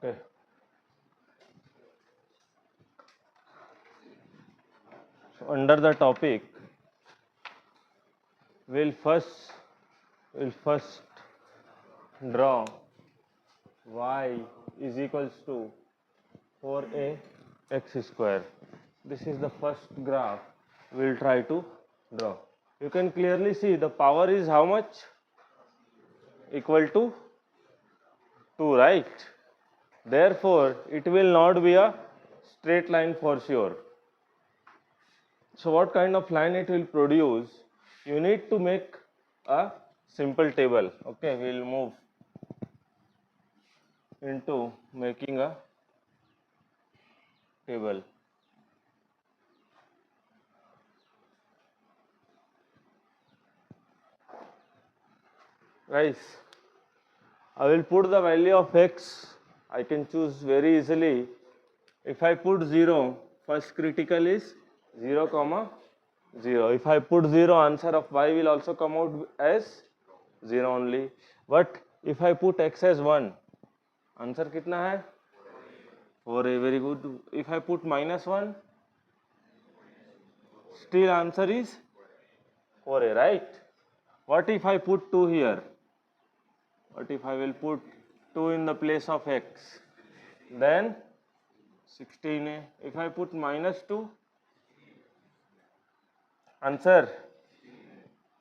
Okay. So under the topic, we'll first draw y is equals to 4a x square. This is the first graph we'll try to draw. You can clearly see the power is how much? Equal to 2, right? Therefore, it will not be a straight line for sure. So what kind of line it will produce? You need to make a simple table. Okay, we'll move into making a table. Guys, I will put the value of x. I can choose very easily. If I put 0, first critical is 0, 0. If I put 0, answer of y will also come out as 0 only. But if I put x as 1, answer कितना है? 4a. Very good. If I put -1, still answer is 4a, right? What if I put 2 here? What if I will put 2 in the place of x? Then 16a. If I put -2, answer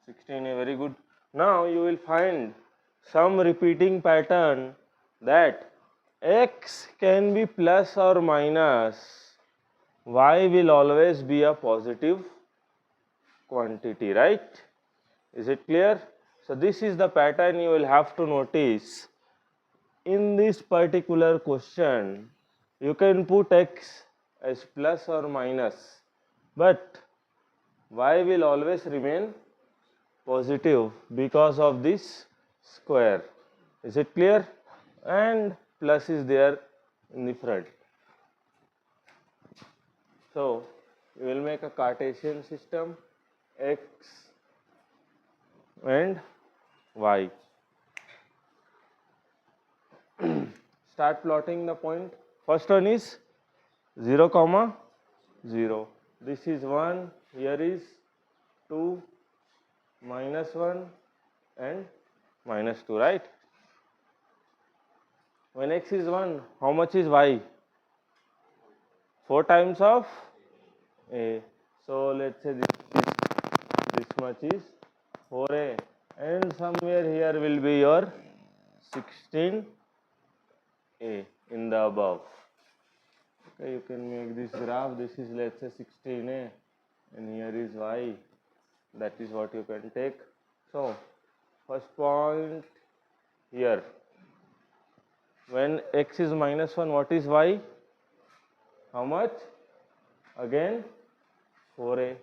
16a. Very good. Now you will find some repeating pattern that x can be plus or minus, y will always be a positive quantity, right? Is it clear? So this is the pattern you will have to notice. In this particular question, you can put x as plus or minus, but y will always remain positive because of this square. Is it clear? And plus is there in the front. So we will make a Cartesian system, x and y. Start plotting the point. First one is 0, 0. This is 1, here is 2, -1 and -2, right? When x is 1, how much is y? 4 times of a. So let's say this much is 4a, and somewhere here will be your 16a in the above. Okay, you can make this graph. This is, let's say, 16a, and here is y. That is what you can take. So first point here, when x is -1, what is y? How much? Again 4a.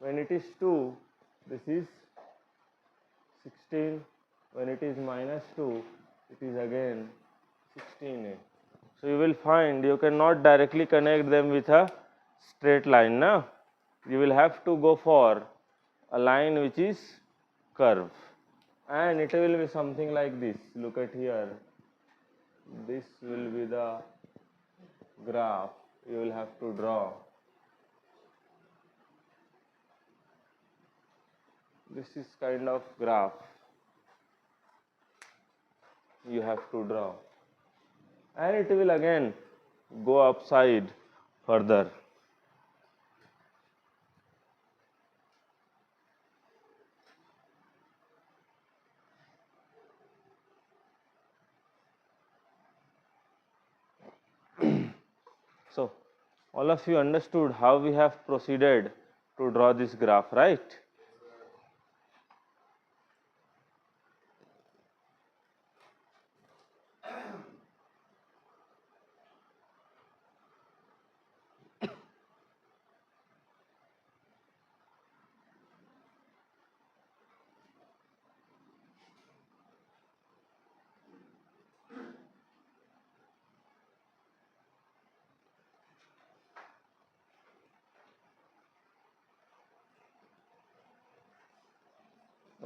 When it is 2, this is 16. When it is -2, it is again 16a. So you will find you cannot directly connect them with a straight line. No? You will have to go for a line which is curve, and it will be something like this. Look at here. This will be the graph you will have to draw. This is kind of graph you have to draw, and it will again go upside further. So all of you understood how we have proceeded to draw this graph, right?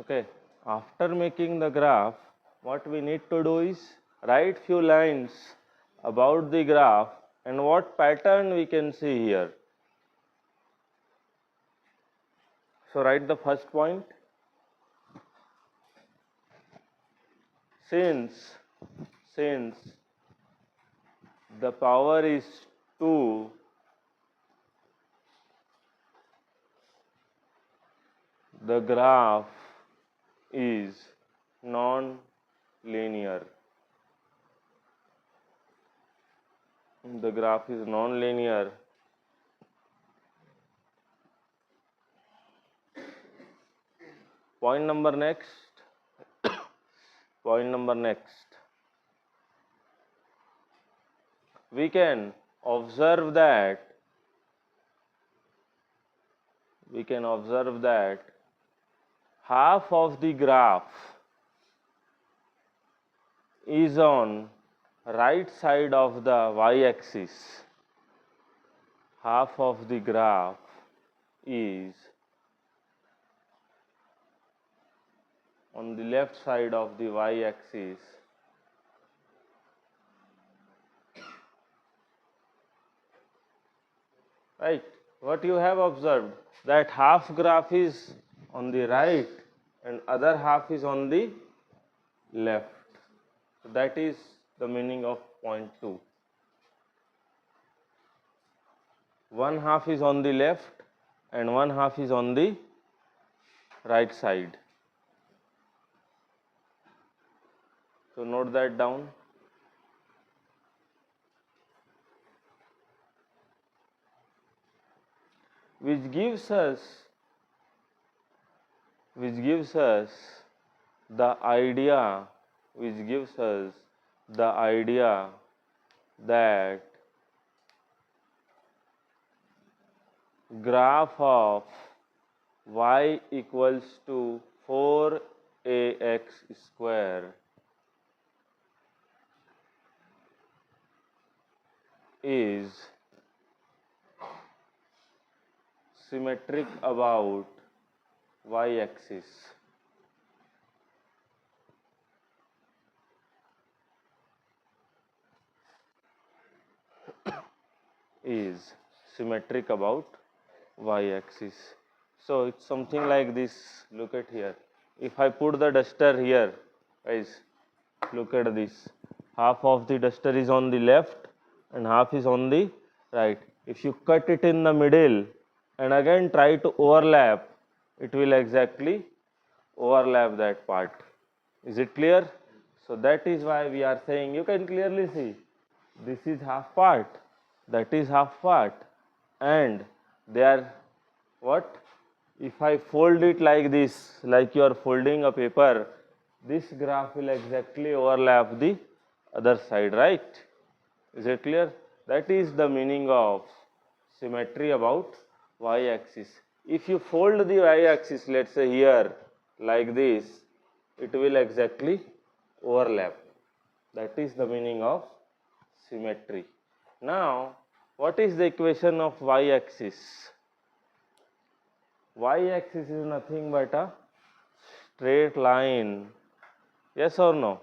Okay, after making the graph, what we need to do is write few lines about the graph and what pattern we can see here. So write the first point. Since the power is 2, the graph is non-linear. The graph is non-linear. Point number next. Point number next. We can observe that half of the graph is on right side of the y-axis. Half of the graph is on the left side of the y-axis. Right? What you have observed, that half graph is on the right and other half is on the left. So that is the meaning of point 2. One half is on the left and one half is on the right side. So note that down. Which gives us the idea that graph of y equals to 4ax square is symmetric about y-axis. Is symmetric about y-axis. So it's something like this. Look at here. If I put the duster here, guys, look at this. Half of the duster is on the left and half is on the right. If you cut it in the middle and again try to overlap, it will exactly overlap that part. Is it clear? So that is why we are saying, you can clearly see, this is half part, that is half part, and they are what? If I fold it like this, like you are folding a paper, this graph will exactly overlap the other side, right? Is it clear? That is the meaning of symmetry about y-axis. If you fold the y-axis, let's say here, like this, it will exactly overlap. That is the meaning of symmetry. Now, what is the equation of y-axis? Y-axis is nothing but a straight line. Yes or no?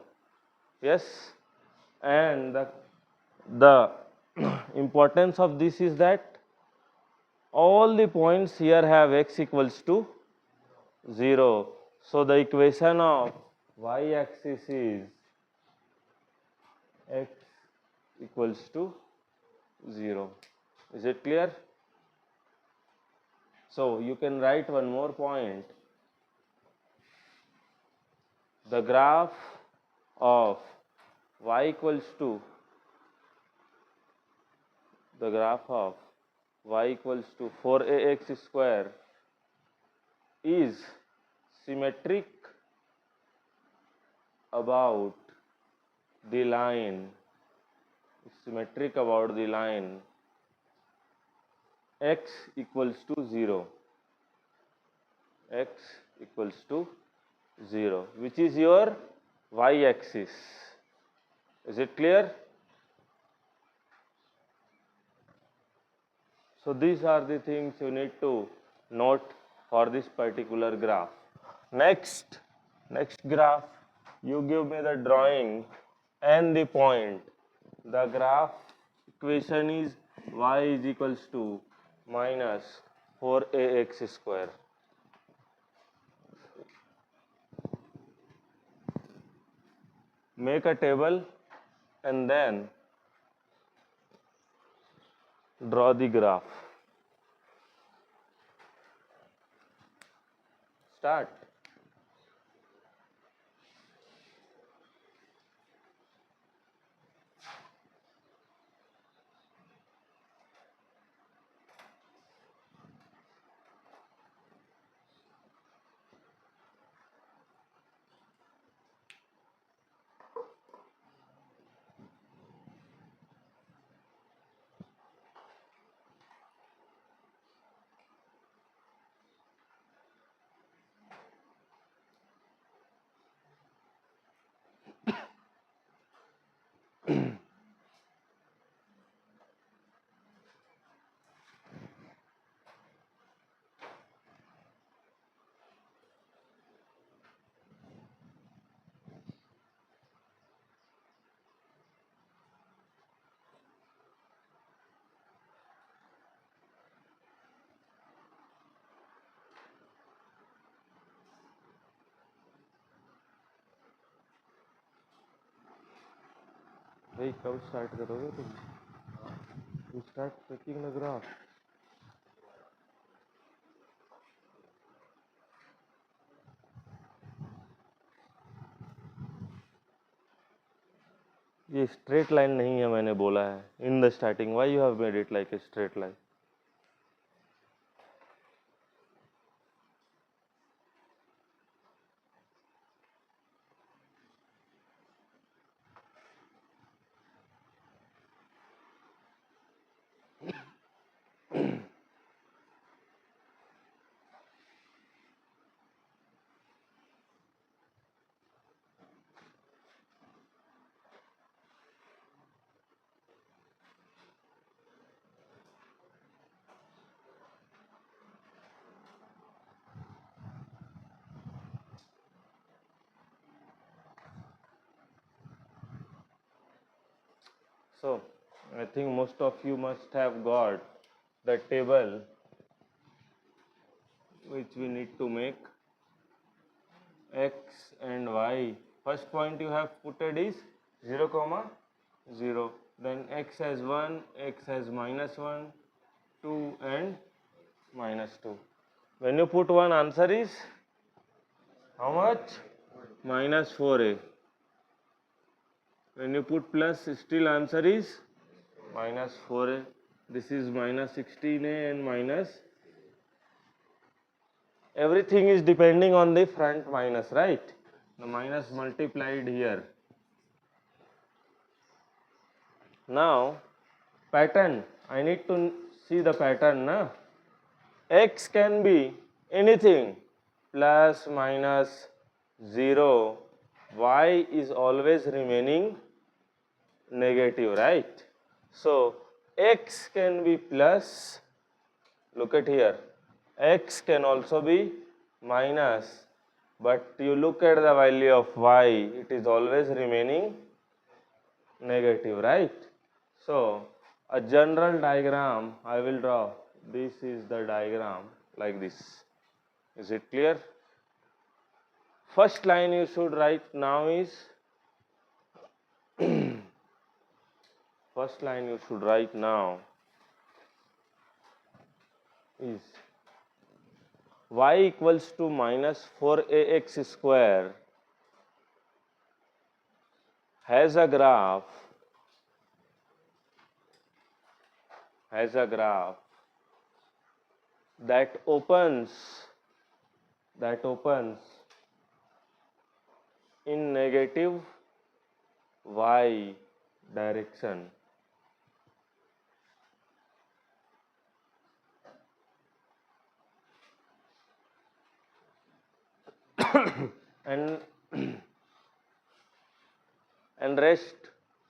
Yes. And the importance of this is that all the points here have x equals to 0. So the equation of y-axis is x equals to 0. Is it clear? So you can write one more point. The graph of y equals to 4ax square is symmetric about the line x equals to 0. X equals to 0, which is your y-axis. Is it clear? So these are the things you need to note for this particular graph. Next graph, you give me the drawing and the point. The graph equation is y is equals to minus 4ax square. Make a table and then draw the graph. Start. भाई कब start करोगे तुम? You start taking the graph. ये straight line नहीं है, मैंने बोला है in the starting. Why you have made it like a straight line? So, I think most of you must have got the table which we need to make x and y. First point you have putted is 0, 0. Then x has 1, x has minus 1, 2 and minus 2. When you put 1, answer is how much? Minus 4a. When you put plus, still answer is minus 4a. This is minus 16a and minus. Everything is depending on the front minus, right? The minus multiplied here. Now, pattern. I need to see the pattern, na? X can be anything, plus, minus, 0. Y is always remaining negative, right? So, x can be plus, look at here, x can also be minus, but you look at the value of y, it is always remaining negative, right? So, a general diagram I will draw. This is the diagram like this. Is it clear? First line you should write now is first line you should write now is y equals to minus 4ax square has a graph that opens in negative y direction. and rest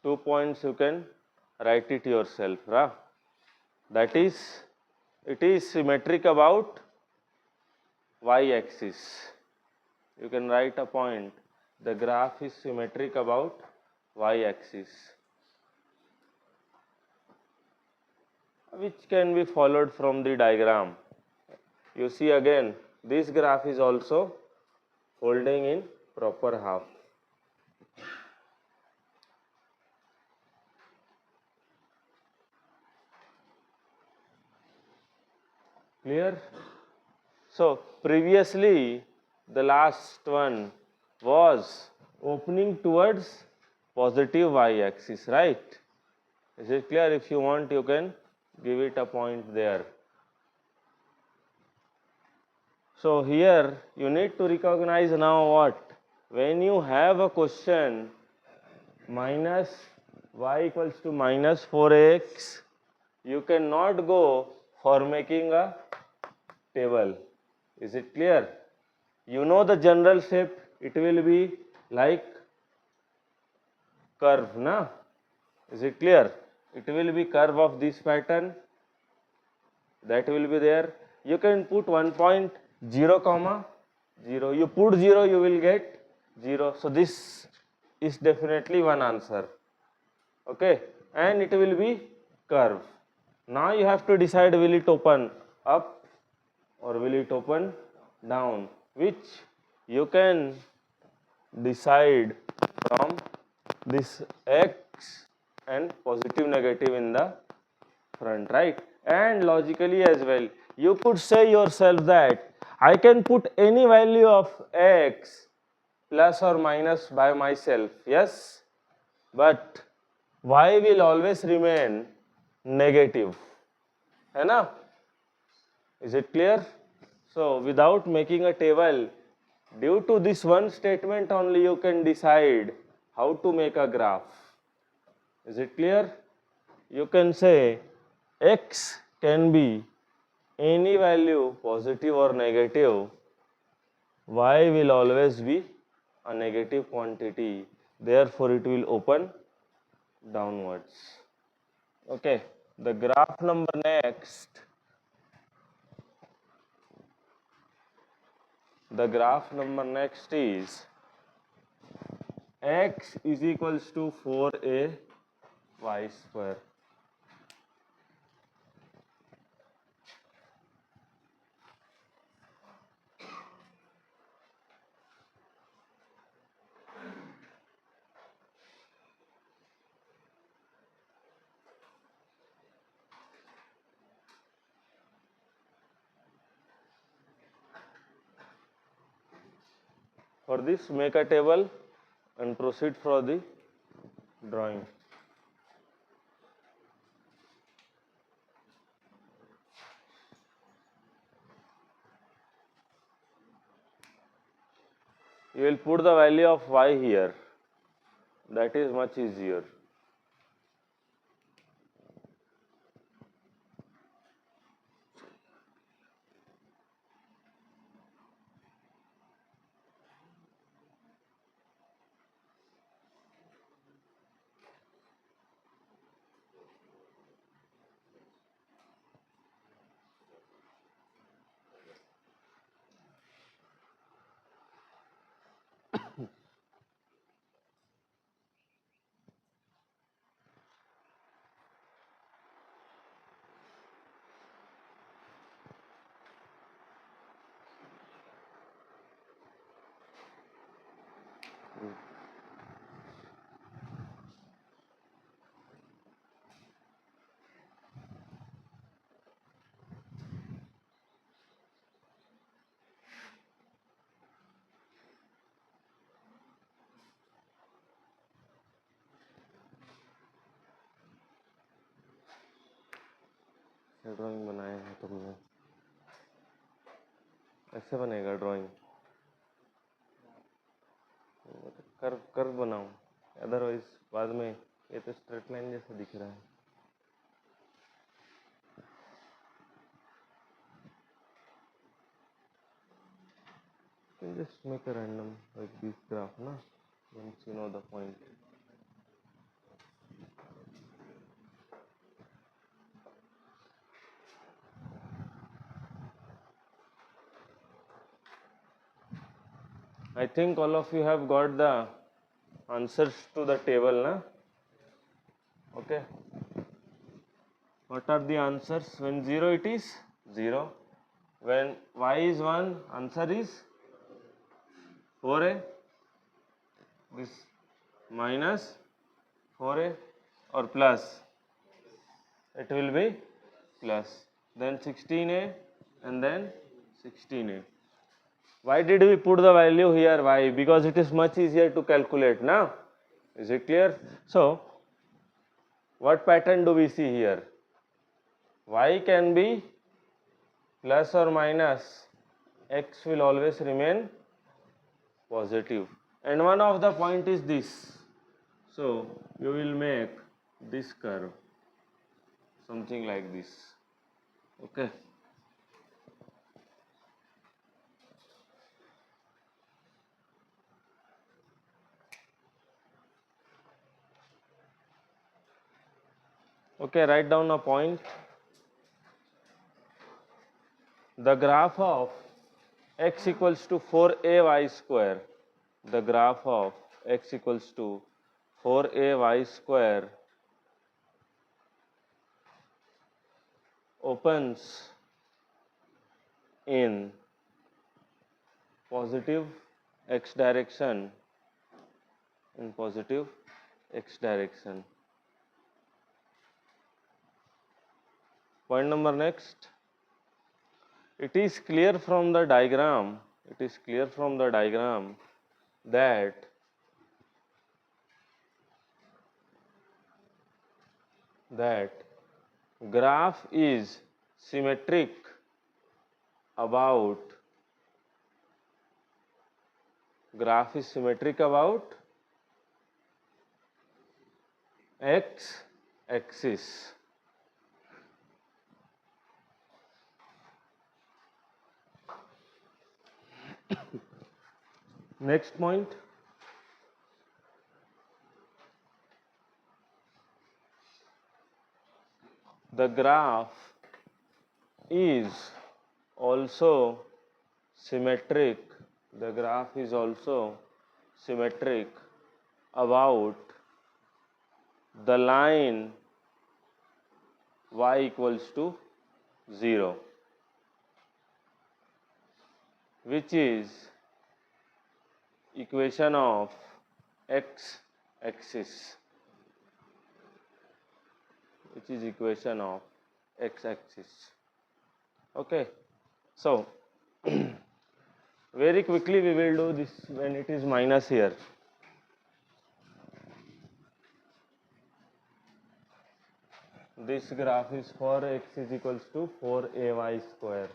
2 points you can write it yourself, right? That is, it is symmetric about y axis. You can write a point. The graph is symmetric about y-axis, which can be followed from the diagram. You see again, this graph is also folding in proper half. Clear? So previously the last one was opening towards positive y-axis, right? Is it clear? If you want, you can give it a point there. So here you need to recognize now what? When you have a question minus y equals to minus 4x, you cannot go for making a table. Is it clear? You know the general shape, it will be like curve, na? Is it clear? It will be curve of this pattern, that will be there. You can put 1.0 comma 0. You put 0, you will get 0. So this is definitely one answer. Okay, and it will be curve. Now you have to decide, will it open up or will it open down, which you can decide from this x and positive negative in the front, right? And logically as well, you could say yourself that I can put any value of x plus or minus by myself, yes, but y will always remain negative, है ना? Is it clear? So without making a table, due to this one statement only, you can decide how to make a graph. Is it clear? You can say x can be any value, positive or negative. Y will always be a negative quantity, therefore it will open downwards. Okay, the graph number next. The graph number next is x is equals to 4a y square. For this, make a table and proceed for the drawing. You will put the value of y here. That is much easier. Drawing बनाया है तुमने, ऐसे बनेगा drawing, curve curve बनाओ, otherwise बाद में ये तो स्ट्रेट लाइन जैसा दिख रहा है. You can just make a random like this graph, na? Once you know the point. I think all of you have got the answers to the table, na? Okay. What are the answers? When 0 it is 0. When y is 1, answer is 4a. This minus 4a or plus. It will be plus. Then 16a and then 16a. Why did we put the value here? Why? Because it is much easier to calculate, now. Is it clear? So, what pattern do we see here? Y can be plus or minus, x will always remain positive. And one of the point is this. So, you will make this curve, something like this. Okay. Okay, write down a point. The graph of x equals to 4ay square. The graph of x equals to 4ay square opens in positive x direction, in positive x direction. Point number next. It is clear from the diagram, that graph is symmetric about x axis. Next point. The graph is also symmetric. The graph is also symmetric about the line y equals to 0, which is equation of x axis, Okay. So, very quickly we will do this when it is minus here. This graph is for x is equals to 4ay square.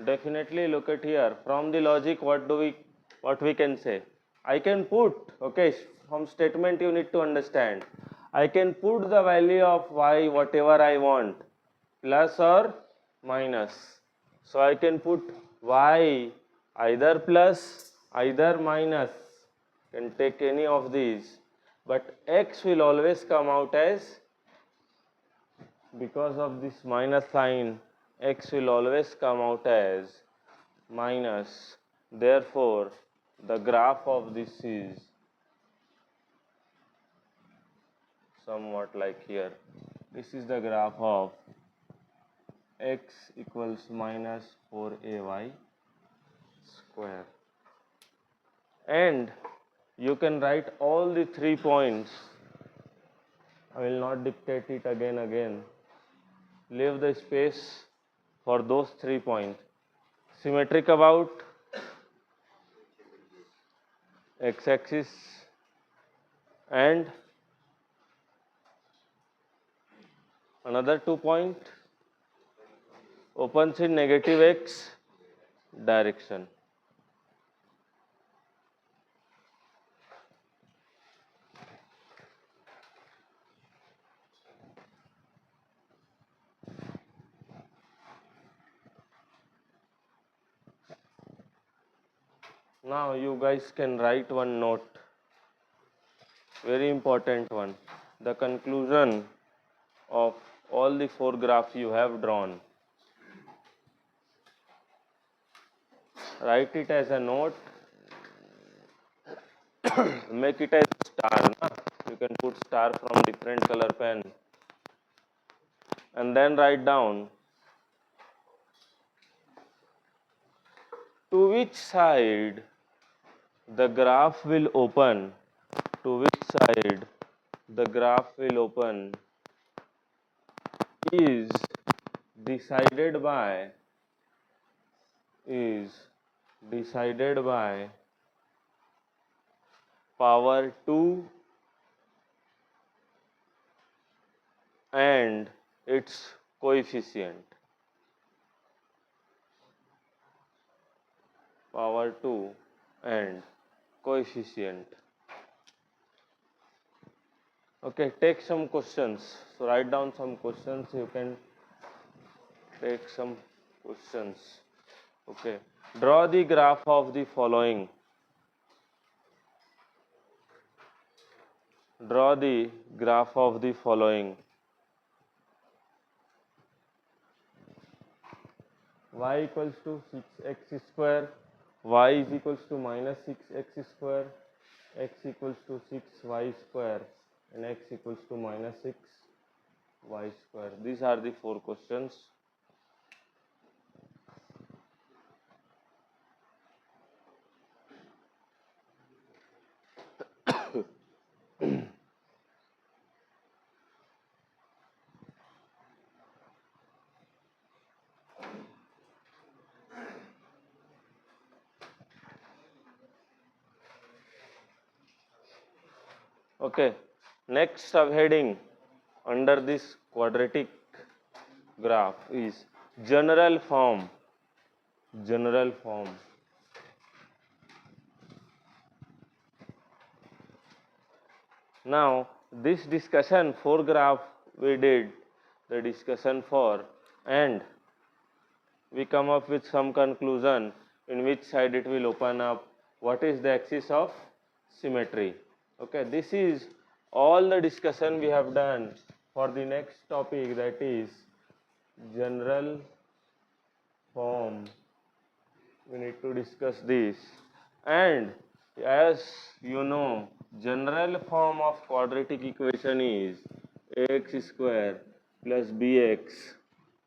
Definitely look at here. From the logic, what we can say? I can put, okay, from statement you need to understand. I can put the value of y whatever I want, plus or minus. So I can put y either plus, either minus. Can take any of these, but x will always come out as, because of this minus sign, x will always come out as minus. Therefore, the graph of this is somewhat like here. This is the graph of x equals minus 4ay square. And you can write all the 3 points I will not dictate it again. Leave the space for those 3 points. Symmetric about x-axis and another 2 point opens in negative x direction. Now you guys can write one note, very important one, the conclusion of all the 4 graphs you have drawn. Write it as a note, make it as star, na? You can put star from different color pen, and then write down to which side the graph will open, to which side the graph will open is decided by power 2 and its coefficient. Power 2 and coefficient. Okay, take some questions. So write down some questions. You can take some questions. Okay, draw the graph of the following. Draw the graph of the following. Y equals to 6x square, y is equals to minus 6x square, x equals to 6y square, and x equals to minus 6y square. These are the 4 questions. Okay, next subheading under this quadratic graph is general form. General form. Now, this discussion 4 graph we did the discussion for, and we come up with some conclusion in which side it will open up, what is the axis of symmetry. Okay, this is all the discussion we have done for the next topic, that is general form. We need to discuss this, and as you know, general form of quadratic equation is ax square plus bx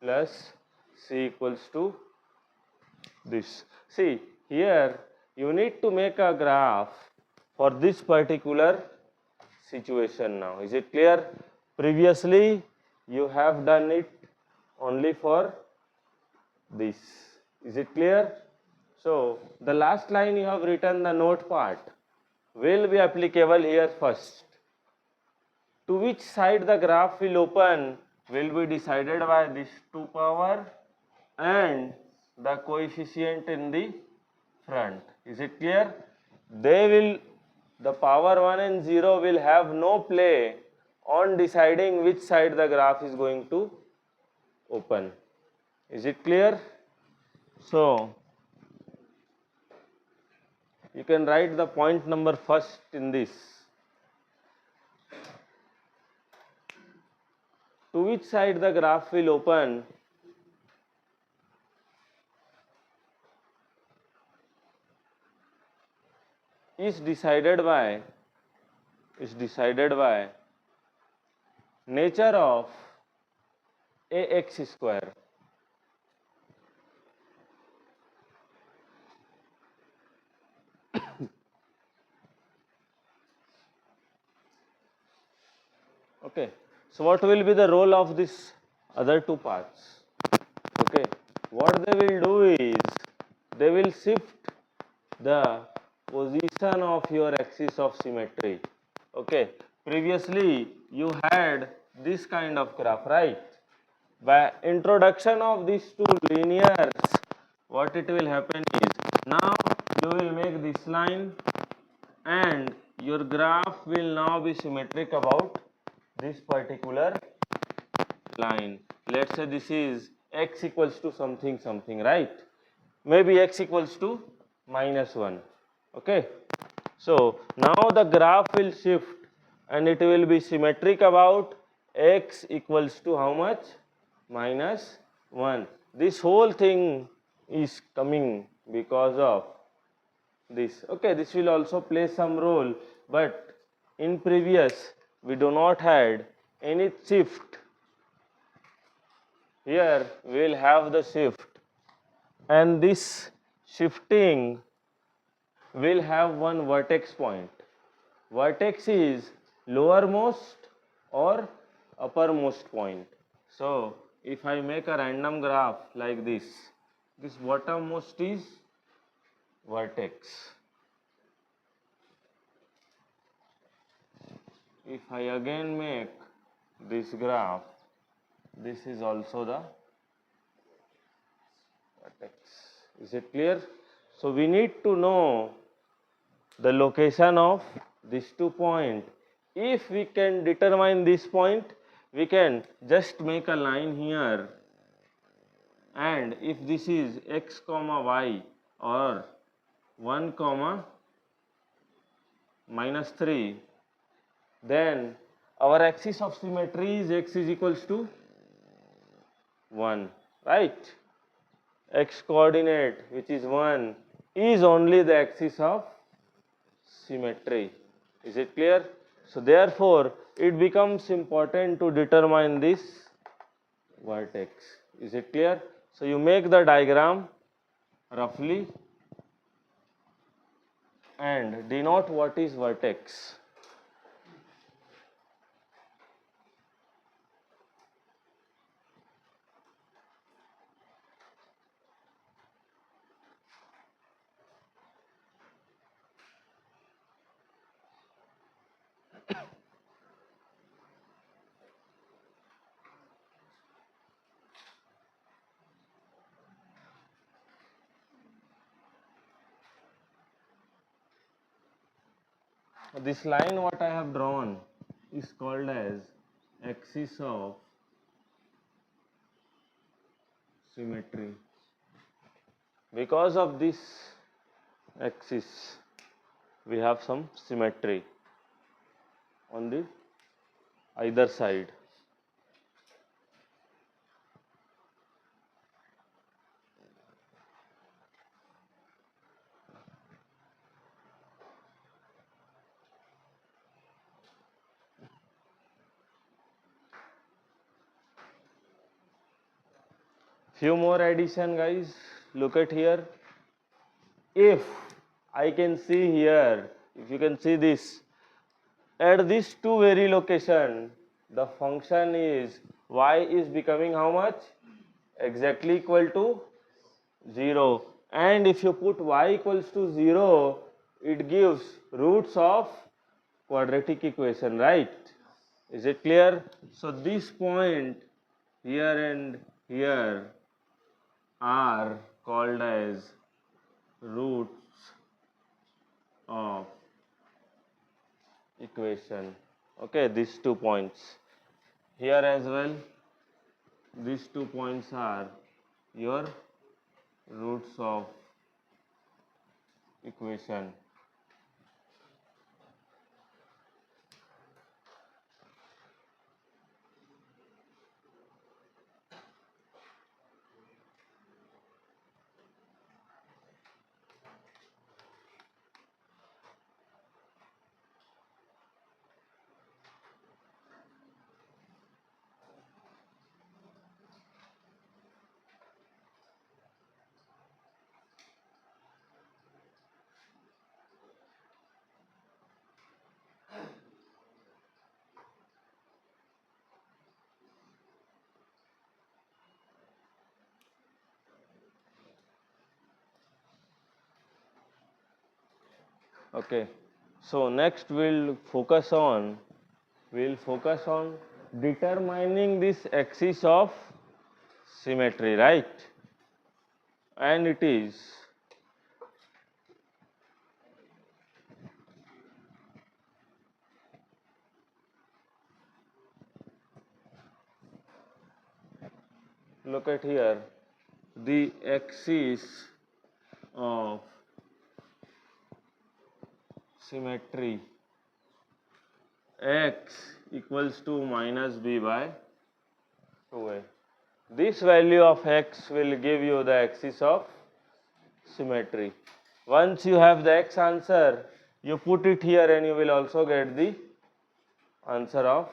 plus c equals to this. See, here you need to make a graph for this particular situation now. Is it clear? Previously, you have done it only for this. Is it clear? So, the last line you have written, the note part, will be applicable here first. To which side the graph will open will be decided by this 2 power and the coefficient in the front. Is it clear? The power 1 and 0 will have no play on deciding which side the graph is going to open. Is it clear? So, you can write the point number first in this. To which side the graph will open is decided by nature of ax square. Okay, so what will be the role of this other two parts? Okay, what they will do is they will shift the position of your axis of symmetry. Okay, previously you had this kind of graph, right? By introduction of these two linears, what it will happen is now you will make this line and your graph will now be symmetric about this particular line. Let's say this is x equals to something something, right? Maybe x equals to -1. Okay, so now the graph will shift and it will be symmetric about x equals to how much? -1. This whole thing is coming because of this. Okay, this will also play some role, but in previous we do not had any shift. Here we will have the shift, and this shifting will have one vertex point. Vertex is lowermost or uppermost point. So if I make a random graph like this bottommost is vertex. If I again make this graph, this is also the vertex. Is it clear? So we need to know the location of these 2 points. If we can determine this point, we can just make a line here, and if this is x comma y or 1 comma -3, then our axis of symmetry is x is equals to 1, right? X coordinate, which is 1, is only the axis of symmetry. Is it clear? So therefore it becomes important to determine this vertex. Is it clear? So you make the diagram roughly and denote what is vertex. This line what I have drawn is called as axis of symmetry. Because of this axis we have some symmetry on the either side. Few more addition, guys. Look at here. If I can see here, if you can see this, at these two very location, the function is y is becoming how much? Exactly equal to 0. And if you put y equals to 0, it gives roots of quadratic equation, right? Is it clear? So this point here and here are called as roots of equation. Okay, these 2 points. Here as well, these 2 points are your roots of equation. Okay, so next we'll focus on determining this axis of symmetry, right? And it is look at here, the axis of symmetry x equals to minus b by 2a. This value of x will give you the axis of symmetry. Once you have the x answer, you put it here and you will also get the answer of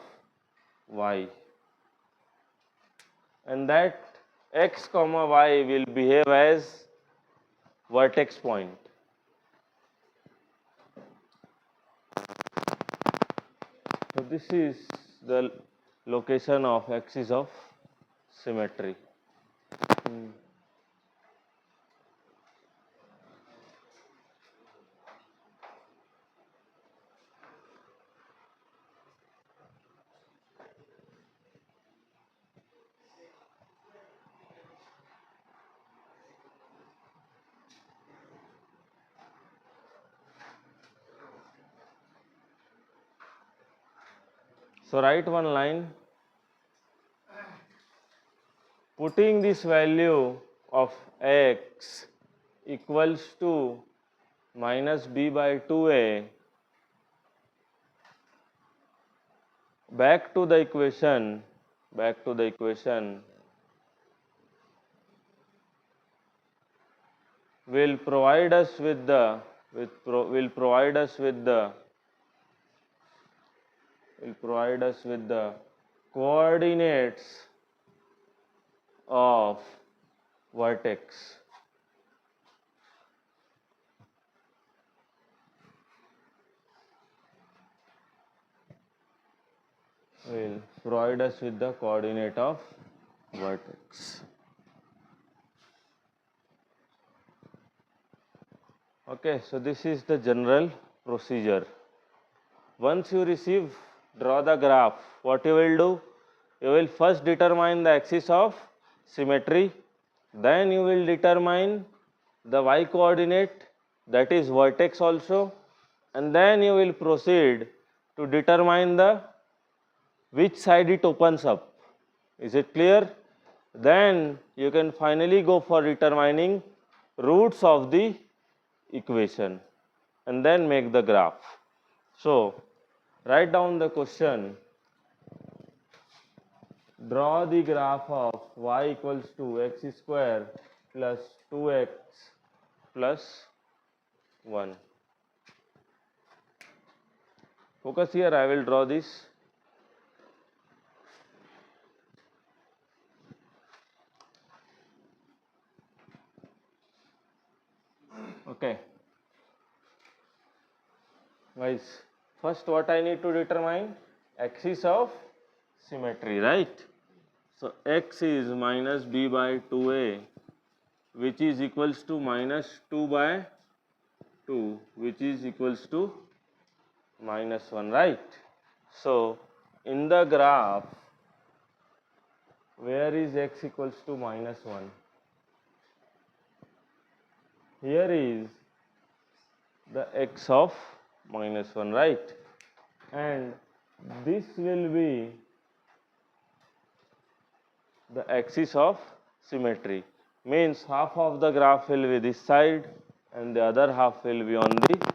y. And that x comma y will behave as vertex point. So this is the location of axis of symmetry. So write one line, putting this value of x equals to minus b by 2a back to the equation will provide us with the coordinates of vertex. Will provide us with the coordinate of vertex. Okay, so this is the general procedure. Once you draw the graph, what you will do? You will first determine the axis of symmetry, then you will determine the y coordinate, that is vertex also, and then you will proceed to determine the which side it opens up. Is it clear? Then you can finally go for determining roots of the equation and then make the graph. So write down the question. Draw the graph of y equals to x square plus 2x plus 1. Focus here, I will draw this. Okay. Guys, first what I need to determine? Axis of symmetry, right? So x is minus b by 2a, which is equals to minus 2 by 2, which is equals to minus 1, right? So in the graph, where is x equals to minus 1? Here is the x of minus 1, right? And this will be the axis of symmetry. Means half of the graph will be this side and the other half will be on the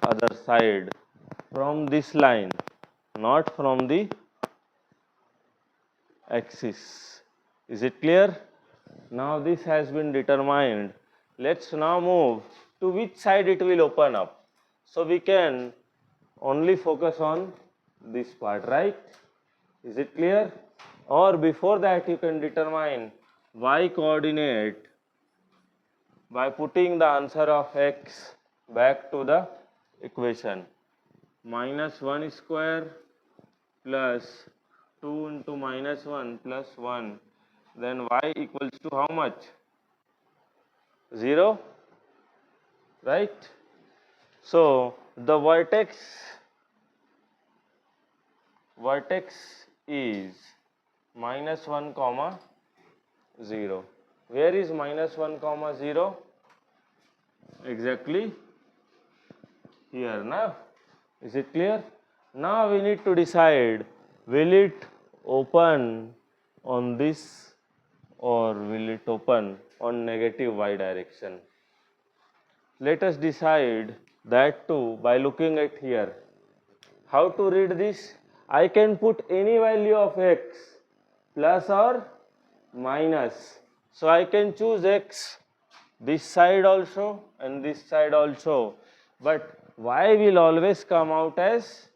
other side from this line, not from the axis. Is it clear? Now this has been determined. Let's now move to which side it will open up. So we can only focus on this part, right? Is it clear? Or before that you can determine y coordinate by putting the answer of x back to the equation. Minus 1 square plus 2 into minus 1 plus 1, then y equals to how much? 0, right? So the vertex is -1 comma 0. Where is -1 comma 0? Exactly here. Now, is it clear? Now we need to decide, will it open on this or will it open on negative y direction? Let us decide that too by looking at here. How to read this? I can put any value of x plus or minus. So I can choose x this side also and this side also, but y will always come out as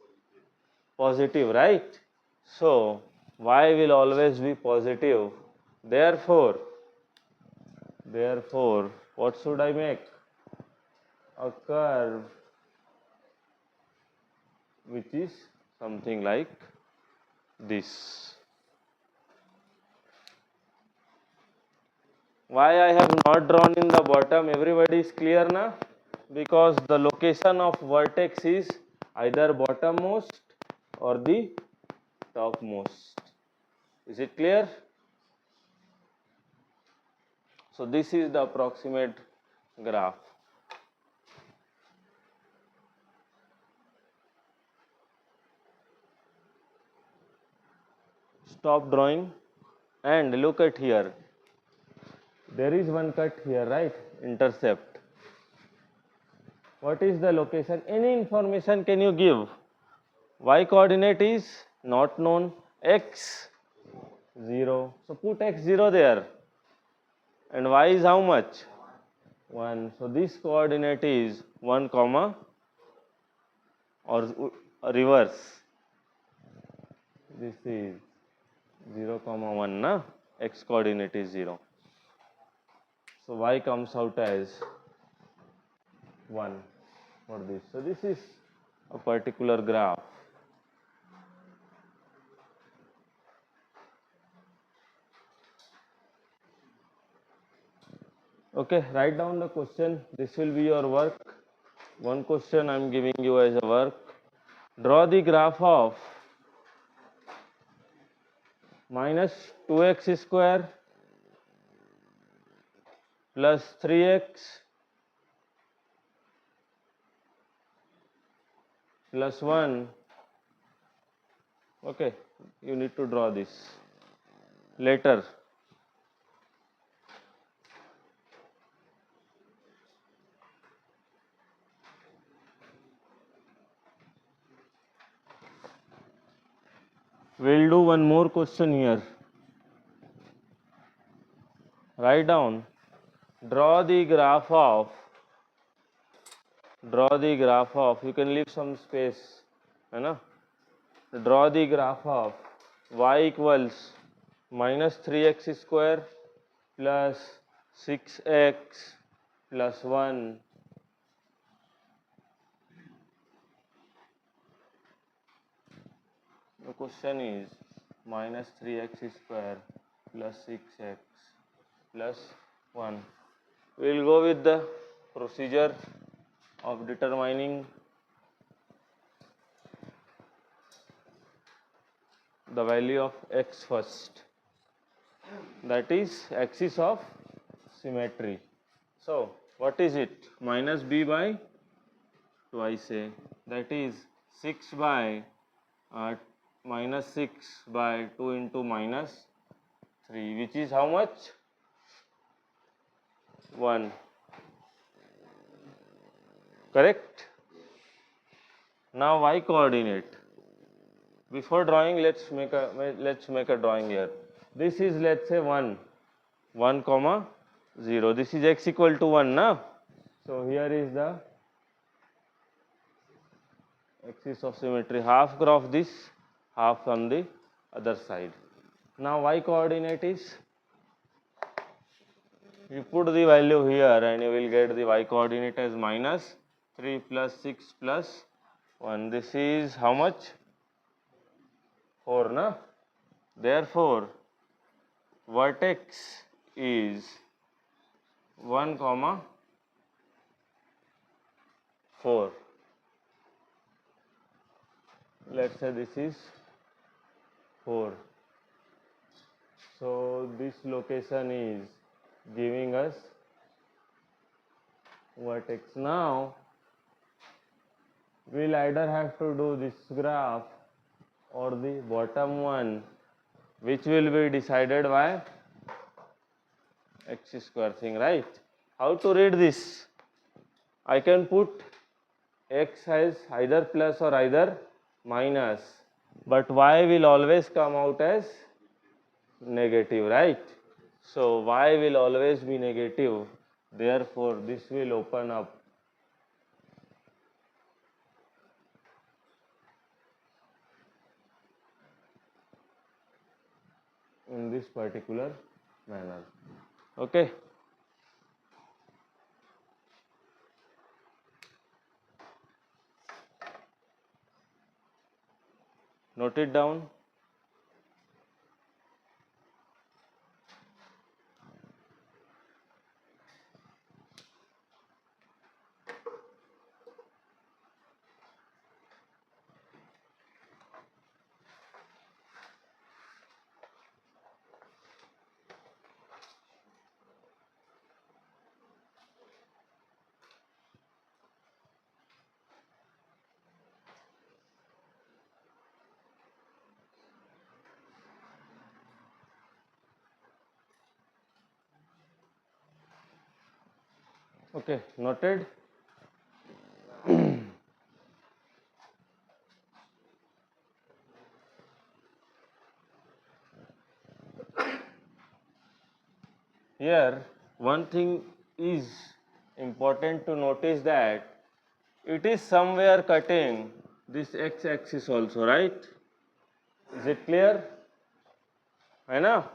positive, right? So y will always be positive. Therefore, what should I make? A curve which is something like this. Why I have not drawn in the bottom? Everybody is clear now? Because the location of vertex is either bottommost or the topmost. Is it clear? So this is the approximate graph. Stop drawing and look at here. There is one cut here, right? Intercept. What is the location? Any information can you give? Y coordinate is not known. X 0. So put x 0 there. And y is how much? 1. So this coordinate is 1 comma or reverse. This is 0 comma 1 na? X coordinate is 0. So y comes out as 1 for this. So this is a particular graph. Okay, write down the question. This will be your work. One question I am giving you as a work. Draw the graph of minus 2x square plus 3x plus 1. Okay, you need to draw this later. We'll do one more question here. Write down, draw the graph of, you can leave some space, है ना? Draw the graph of y equals minus 3x square plus 6x plus 1 . The question is minus 3x square plus 6x plus 1. We will go with the procedure of determining the value of x first, that is axis of symmetry. So what is it? Minus b by twice a, that is 6 by minus 6 by 2 into minus 3, which is how much? 1. Correct? Now y coordinate. Before drawing, let's make a drawing here. This is, let's say, 1 comma 0. This is x equal to 1 now. So here is the axis of symmetry. Half graph this, half on the other side. Now y coordinate is, you put the value here and you will get the y coordinate as minus 3 plus 6 plus 1. This is how much? 4 na? Therefore vertex is 1 comma 4. Let's say this is 4. So this location is giving us vertex. Now we'll either have to do this graph or the bottom one, which will be decided by x square thing, right? How to read this? I can put x as either plus or either minus, but y will always come out as negative, right? So y will always be negative, therefore this will open up in this particular manner. Okay. Note it down. Okay, noted. Here, one thing is important to notice that it is somewhere cutting this x-axis also, right? Is it clear? I know.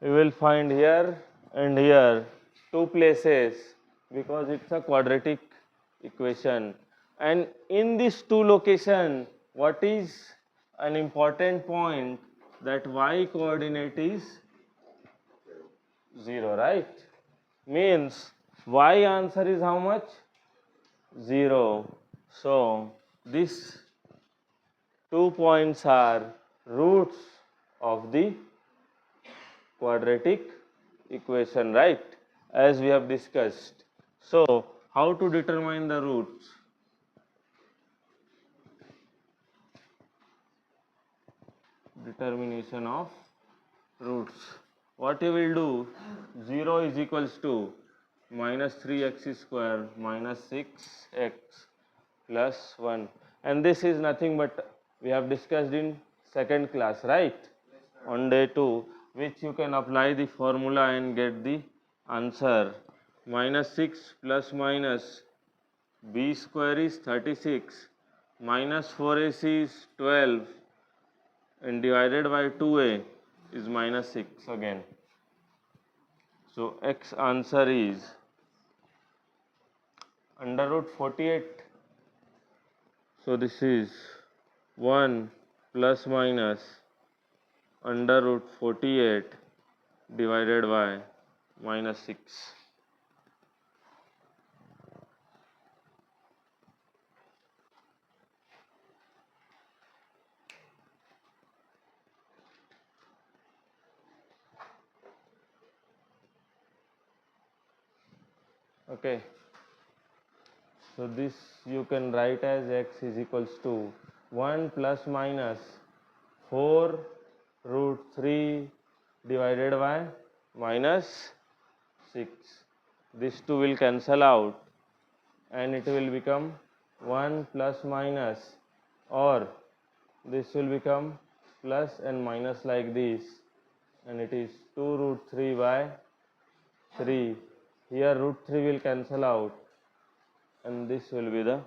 You will find here and here two places because it's a quadratic equation, and in these two locations, what is an important point, that y coordinate is 0, right? Means y answer is how much? 0. So these 2 points are roots of the quadratic equation, right? As we have discussed. So how to determine the roots? Determination of roots. What you will do? 0 is equals to minus 3x square minus 6x plus 1, and this is nothing but we have discussed in second class, right? On day 2, which you can apply the formula and get the answer. Minus 6 plus minus b square is 36, minus 4ac is 12, and divided by 2a is minus 6 again. So x answer is under root 48. So this is 1 plus minus under root 48 divided by minus 6. Okay. So this you can write as x is equals to 1 plus minus 4 root 3 divided by minus 6. These two will cancel out and it will become 1 plus minus, or this will become plus and minus like this, and it is 2 root 3 by 3. Here root 3 will cancel out and this will be the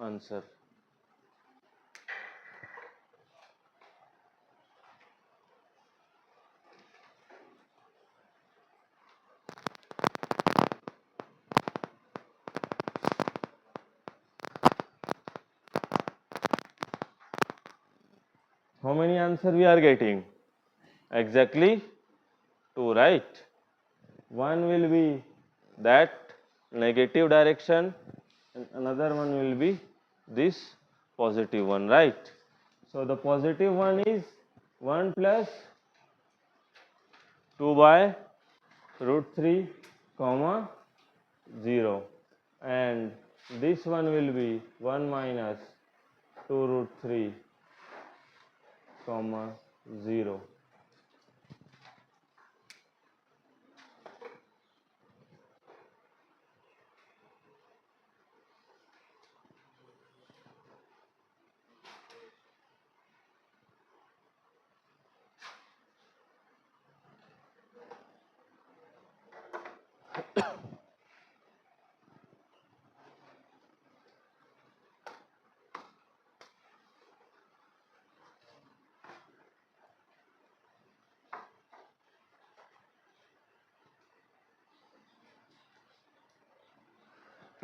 answer. How many answer we are getting? Exactly 2, right? One will be that negative direction, and another one will be this positive one, right? So the positive one is 1 plus 2 by root 3 comma 0, and this one will be 1 minus 2 root 3 comma 0.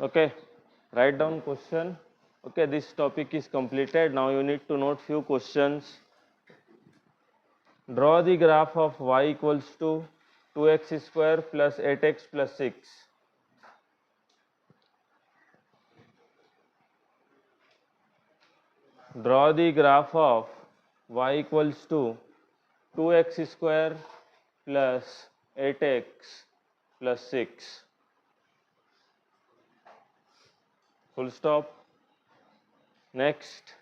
Okay, write down question. Okay, this topic is completed. Now you need to note few questions. Draw the graph of y equals to 2x square plus 8x plus 6. Draw the graph of y equals to 2x square plus 8x plus 6. Full stop. Next.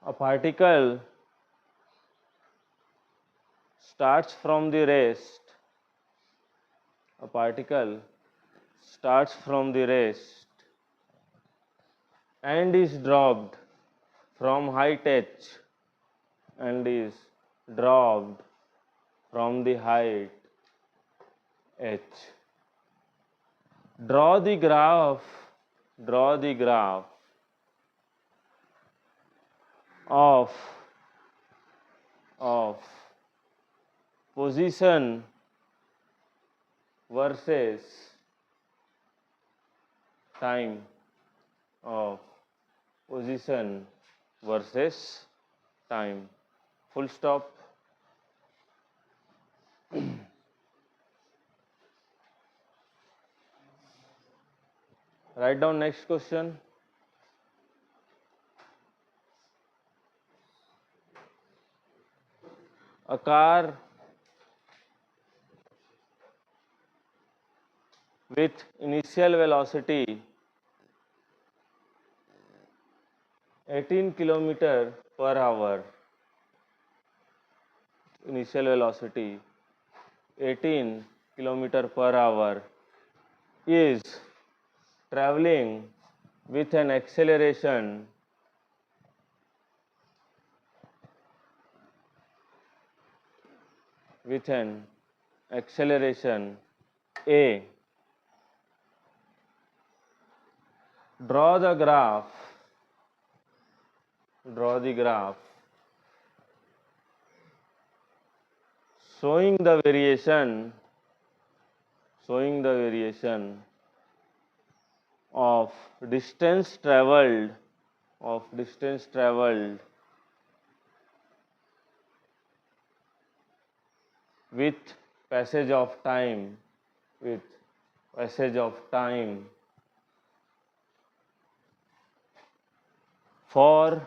A particle starts from the rest. A particle starts from the rest and is dropped from height h and is dropped from the height h. Draw the graph of position versus time, of position versus time. Full stop. Write down next question. A car with initial velocity 18 km per hour, initial velocity 18 km per hour, is traveling with an acceleration a. Draw the graph showing the variation of distance traveled with passage of time for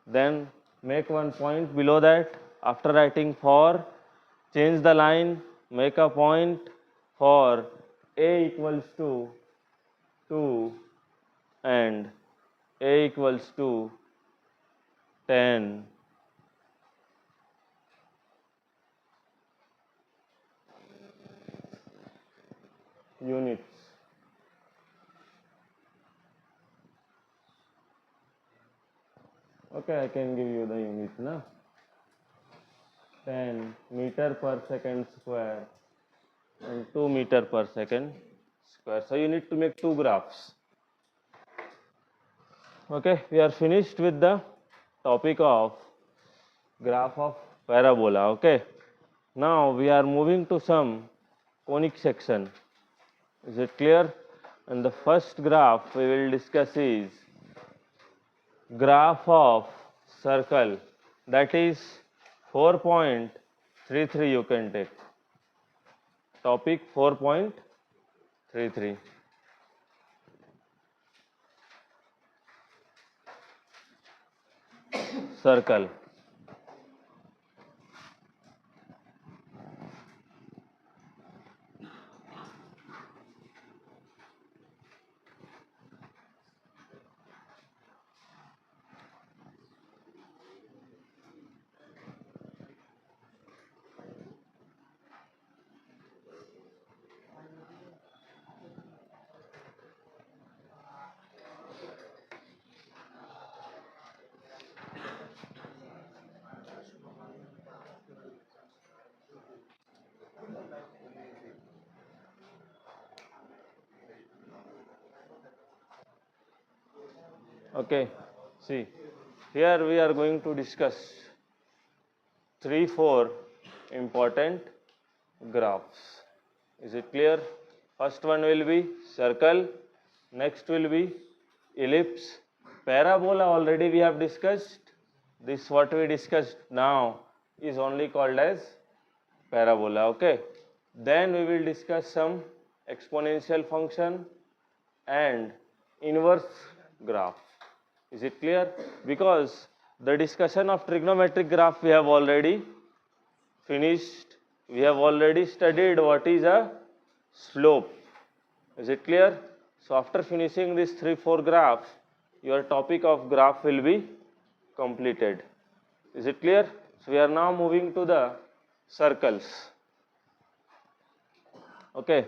then make one point below that. After writing for, change the line, make a point for a equals to 2 and a equals to 10. Units. Okay, I can give you the unit now. 10 meter per second square and 2 meter per second square. So you need to make two graphs. Okay, we are finished with the topic of graph of parabola. Okay, now we are moving to some conic section. Is it clear? And the first graph we will discuss is graph of circle, that is 4.33 you can take. Topic 4.33. Circle. Okay, see, here we are going to discuss 3-4 important graphs. Is it clear? First one will be circle, next will be ellipse, parabola already we have discussed. This what we discussed now is only called as parabola, okay. Then we will discuss some exponential function and inverse graph. Is it clear? Because the discussion of trigonometric graph we have already finished. We have already studied what is a slope. Is it clear? So after finishing these 3-4 graphs, your topic of graph will be completed. Is it clear? So we are now moving to the circles. Okay.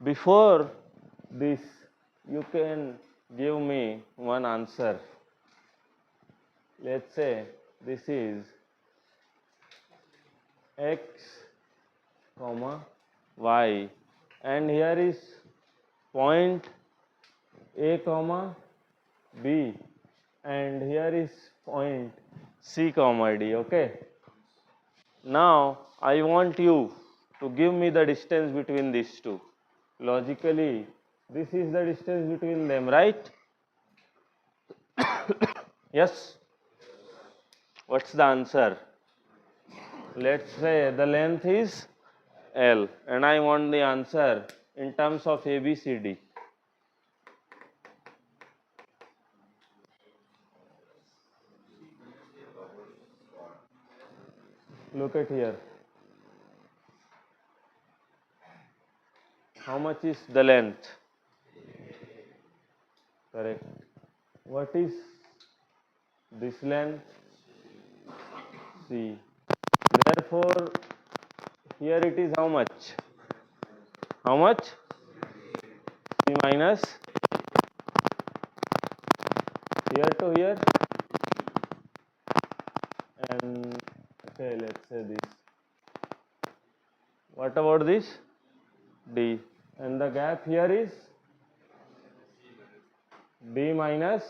Before this, you can give me one answer. Let's say this is x comma y and here is point A comma B and here is point C comma D, okay. Now I want you to give me the distance between these two. Logically, this is the distance between them, right? Yes? What's the answer? Let's say the length is L and I want the answer in terms of ABCD. Look at here. How much is the length? Correct. What is this length? C. Therefore, here it is how much? How much? C minus here to here and okay, let's say this. What about this? D. And the gap here is D minus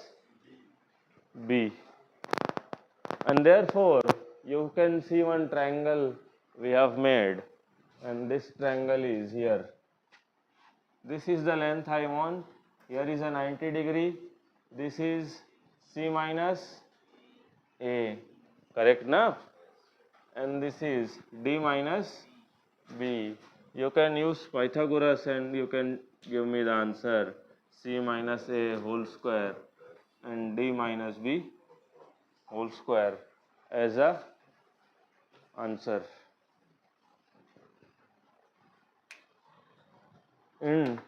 B. And therefore, you can see one triangle we have made and this triangle is here. This is the length I want. Here is a 90 degree. This is C minus A. Correct now? And this is D minus B. You can use Pythagoras and you can give me the answer C minus A whole square and D minus B whole square as a answer. In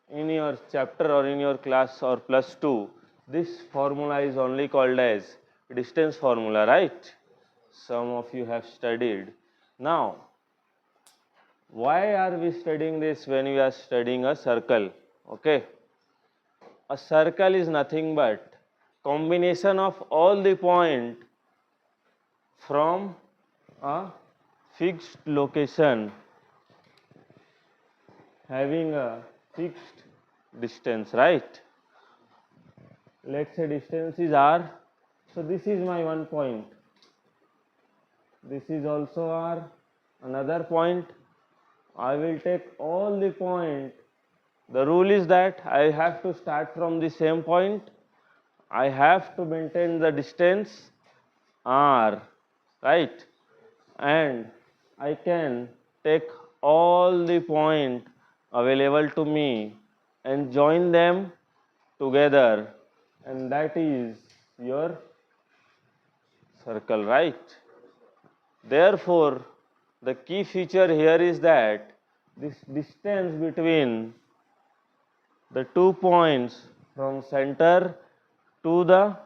your chapter or in your class or +2, this formula is only called as distance formula, right? Some of you have studied. Now, why are we studying this when we are studying a circle? Okay. A circle is nothing but combination of all the points from a fixed location having a fixed distance, right? Let's say distance is r. So this is my one point. This is also r. Another point. I will take all the point. The rule is that I have to start from the same point. I have to maintain the distance r, right? And I can take all the point available to me and join them together, and that is your circle, right? Therefore, the key feature here is that this distance between the 2 points from center to the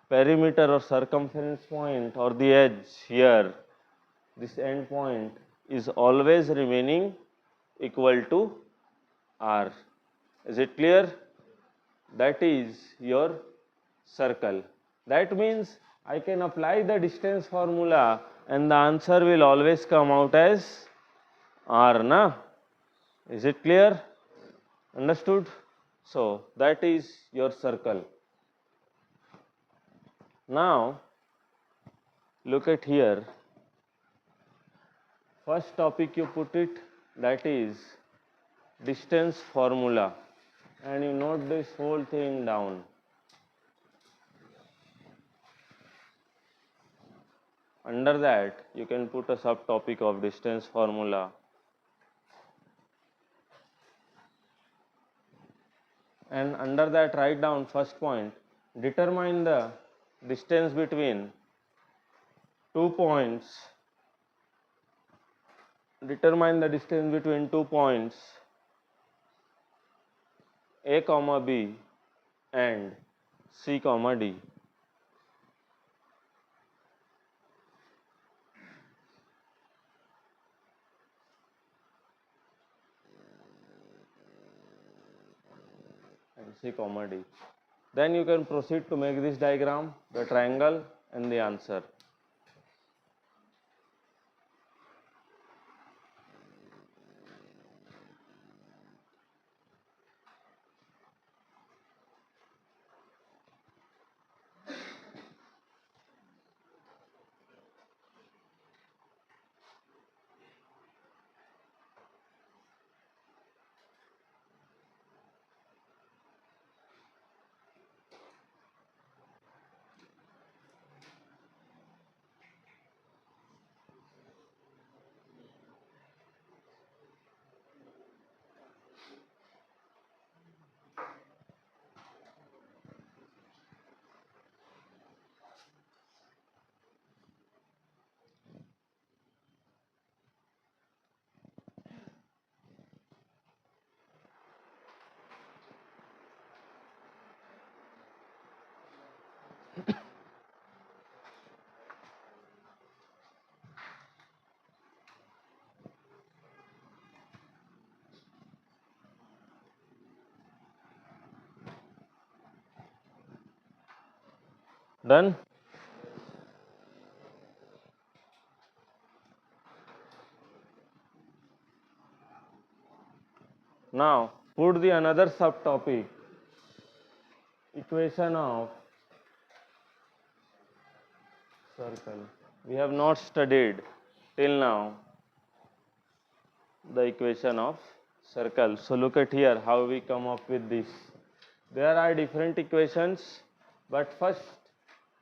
perimeter or circumference point or the edge here, this end point is always remaining equal to r. Is it clear? That is your circle. That means I can apply the distance formula and the answer will always come out as r, na? Is it clear? Understood? So that is your circle. Now look at here. First topic you put it, that is distance formula, and you note this whole thing down. Under that you can put a subtopic of distance formula, and under that write down first point, determine the distance between 2 points, determine the distance between 2 points A comma B and C comma D. And C comma D. Then you can proceed to make this diagram, the triangle and the answer. Done? Now put the another subtopic, equation of circle. We have not studied till now the equation of circle. So look at here how we come up with this. There are different equations, but first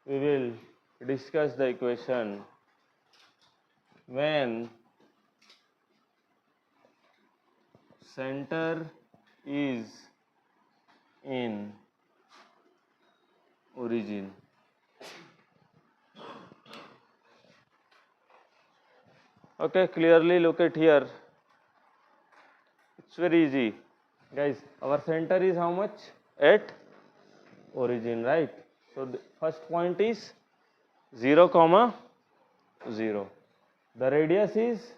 we will discuss the equation when center is in origin. Okay, clearly look at here. It's very easy. Guys, our center is how much? At origin, right? So the first point is 0 comma 0. The radius is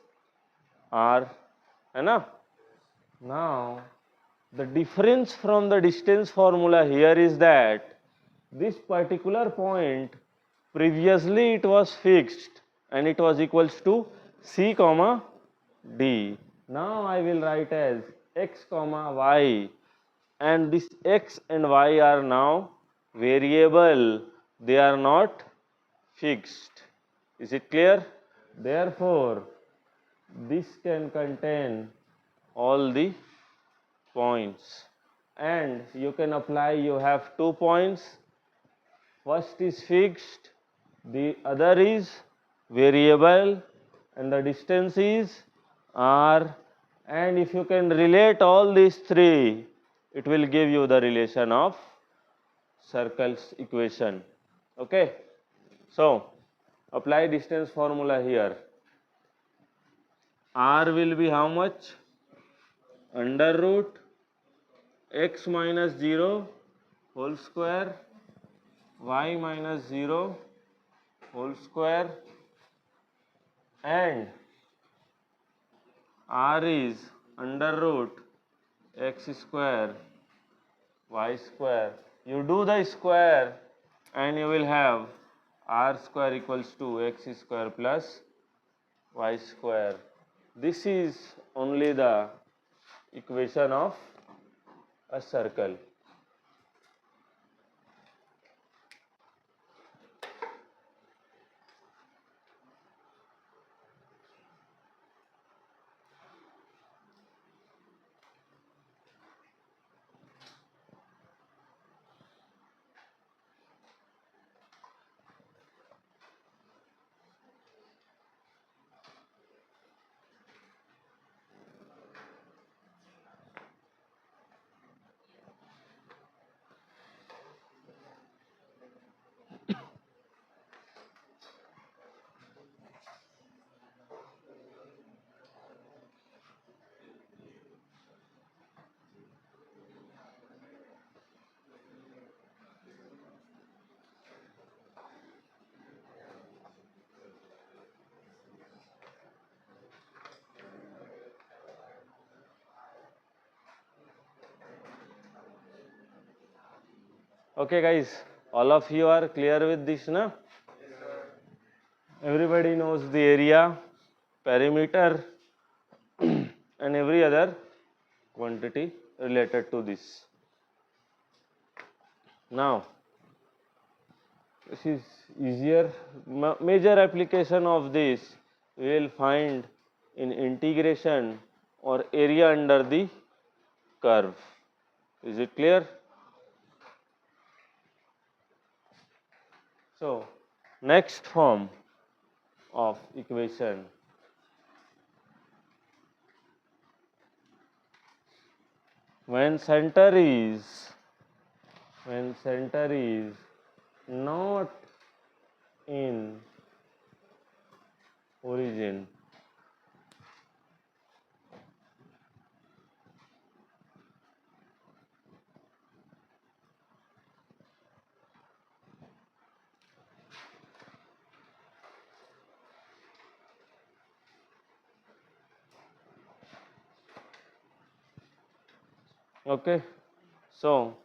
r, enough. Now the difference from the distance formula here is that this particular point, previously it was fixed and it was equals to C comma D. Now I will write as x comma y, and this x and y are now variable, they are not fixed. Is it clear? Therefore this can contain all the points, and you can apply, you have 2 points, First is fixed, the other is variable, and the distance is r. And if you can relate all these three, it will give you the relation of circles equation. Okay, so apply distance formula here. R will be how much? Under root x minus 0 whole square, y minus 0 whole square, and r is under root x square y square. You do the square and you will have r square equals to x square plus y square. This is only the equation of a circle. Okay guys, all of you are clear with this, na? Everybody knows the area, perimeter and every other quantity related to this. Now, this is easier. Major application of this we will find in integration or area under the curve. Is it clear? So, next form of equation. When center is not in origin, okay, so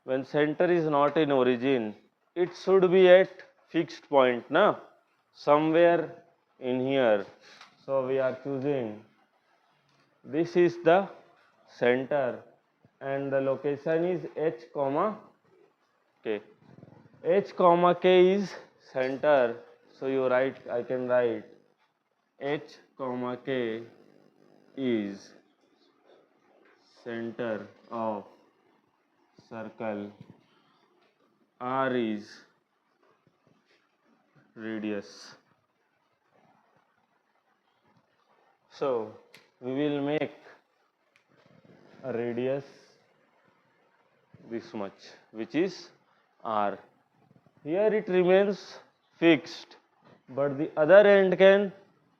when center is not in origin, it should be at fixed point, na? Somewhere in here. So we are choosing this is the center and the location is h comma k. H comma k is center, so you write, I can write h comma k is center of circle, r is radius. So we will make a radius this much, which is r. Here it remains fixed, but the other end can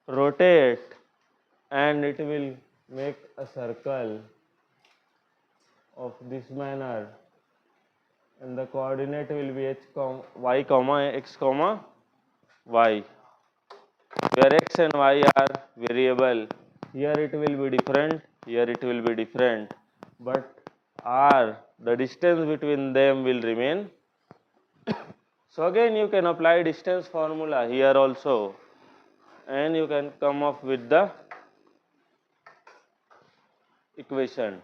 rotate and it will make a circle of this manner, and the coordinate will be y comma x comma y, where x and y are variable. Here it will be different, here it will be different, but r, the distance between them will remain. So again you can apply distance formula here also, and you can come up with the equation.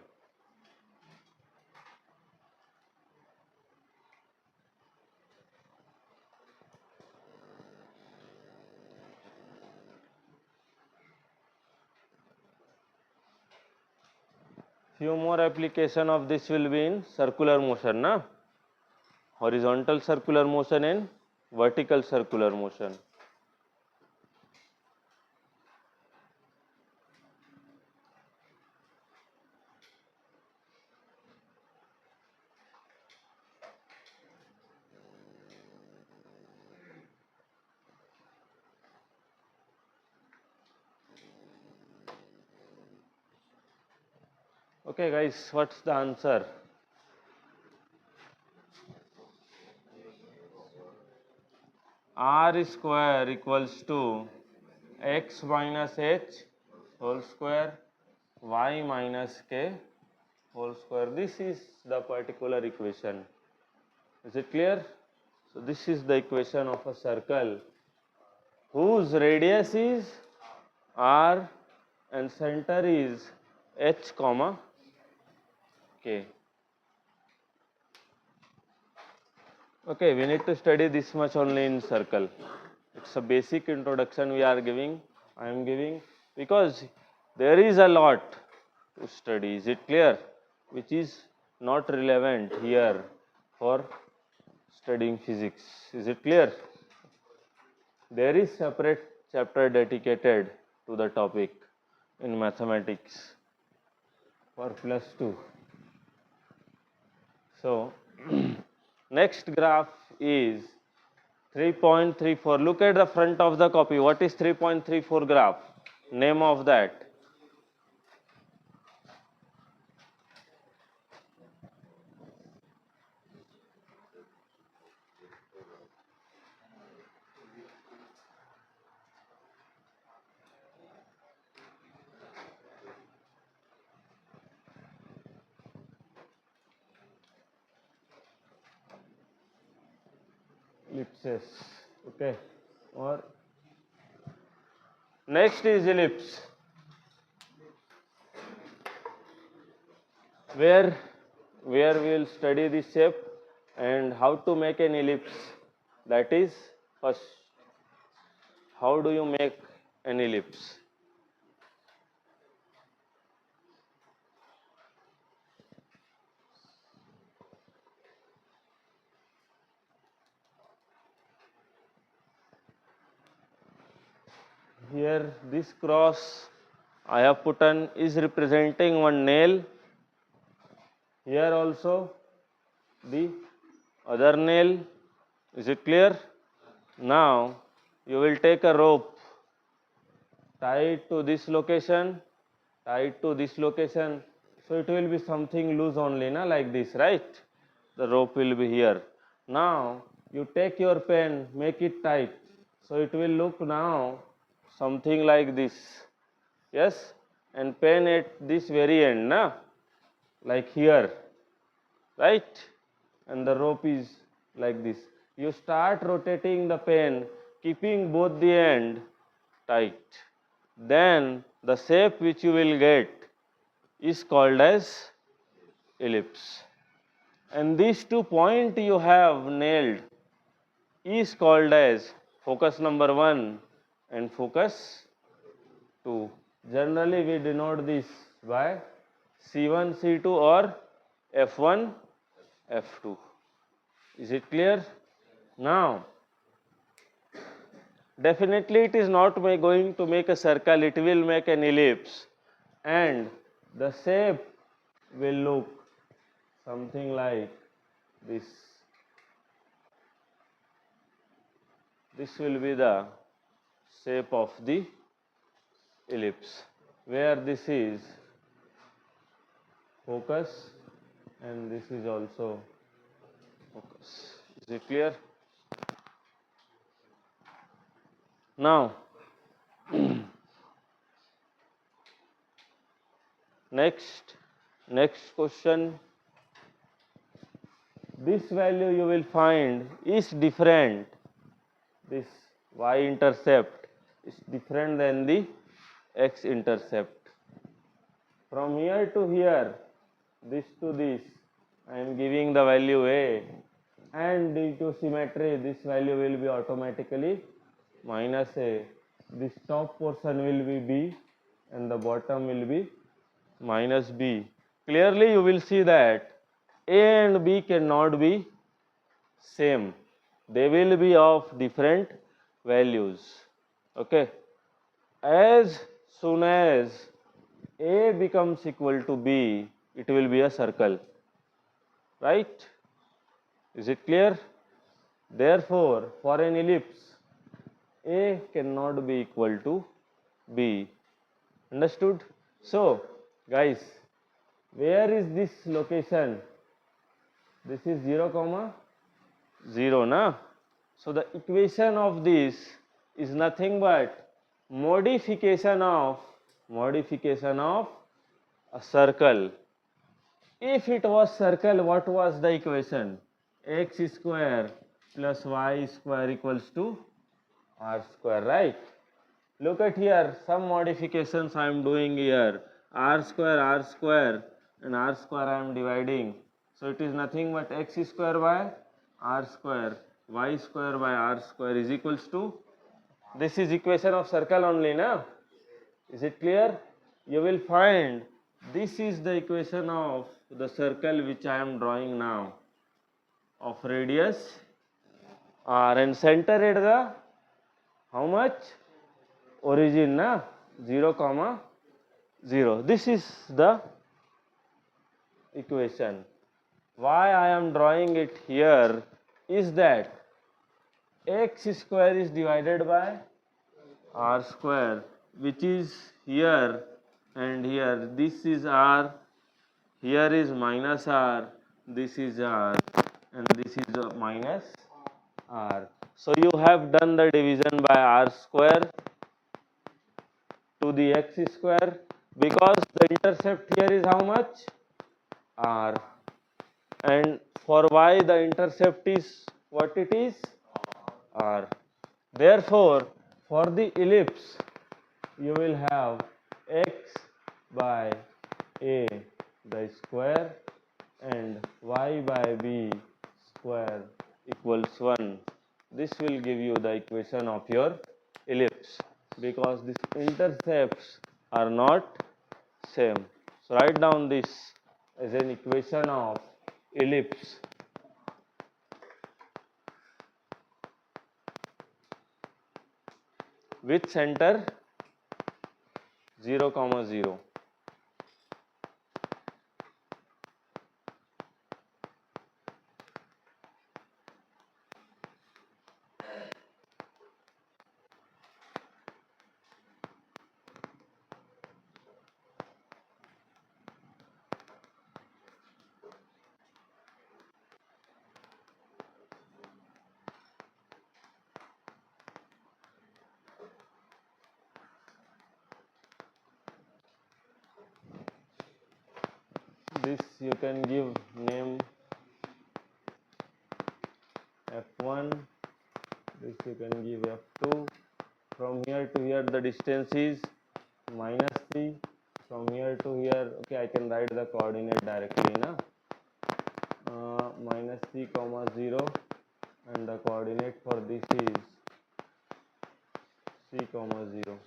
Few more application of this will be in circular motion, na? horizontal circular motion and vertical circular motion. Okay guys, what's the answer? R square equals to x minus h whole square y minus k whole square. This is the particular equation. Is it clear? So this is the equation of a circle whose radius is r and center is h comma k. Okay, we need to study this much only in circle. It's a basic introduction we are giving, I am giving, because there is a lot to study. Is it clear? Which is not relevant here for studying physics. Is it clear? There is separate chapter dedicated to the topic in mathematics for +2. So next graph is 3.34. Look at the front of the copy. What is 3.34 graph? Name of that. Ellipses. Okay. Or next is ellipse. Where we will study this shape and how to make an ellipse. That is first. How do you make an ellipse? Here this cross I have put on is representing one nail. Here also the other nail. Is it clear? Now you will take a rope, tie it to this location, tie it to this location. So it will be something loose only, na, like this, right? The rope will be here. Now you take your pen, make it tight. So it will look now something like this. Yes? And pen at this very end, na? Like here, right? And the rope is like this. You start rotating the pen, keeping both the end tight. Then the shape which you will get is called as ellipse. And these 2 points you have nailed is called as focus number 1 and focus 2. Generally we denote this by C1, C2 or F1, F2. Is it clear? Now, definitely it is not going to make a circle, it will make an ellipse, and the shape will look something like this. This will be the shape of the ellipse, where this is focus and this is also focus. Is it clear? Now, next question. This value you will find is different. This y-intercept is different than the x-intercept. From here to here, this to this, I am giving the value a, and due to symmetry, this value will be automatically minus a. This top portion will be b, and the bottom will be minus b. Clearly, you will see that a and b cannot be same. They will be of different values. Okay. As soon as A becomes equal to B, it will be a circle. Right? Is it clear? Therefore, for an ellipse, A cannot be equal to B. Understood? So, guys, where is this location? This is 0, 0, na? So, the equation of this is nothing but modification of a circle. If it was circle, what was the equation? X square plus y square equals to r square, right? Look at here, some modifications I am doing here. R square, and r square I am dividing. So it is nothing but x square by r square, y square by r square is equals to, this is equation of circle only, na? Is it clear? You will find this is the equation of the circle which I am drawing now, of radius r, and center at the how much? Origin, na? 0, 0. This is the equation. Why I am drawing it here is that x square is divided by r square, which is here and here. This is r, here is minus r, this is r, and this is minus r. So you have done the division by r square to the x square, because the intercept here is how much? R. And for y the intercept is what it is? R. Therefore, for the ellipse you will have x by a the square and y by b square equals 1. This will give you the equation of your ellipse, because these intercepts are not same. So write down this as an equation of ellipse. With center 0, 0. This you can give name f1, this you can give f2. From here to here the distance is -3. From here to here, okay, I can write the coordinate directly, na? -3, 0, and the coordinate for this is c, 0.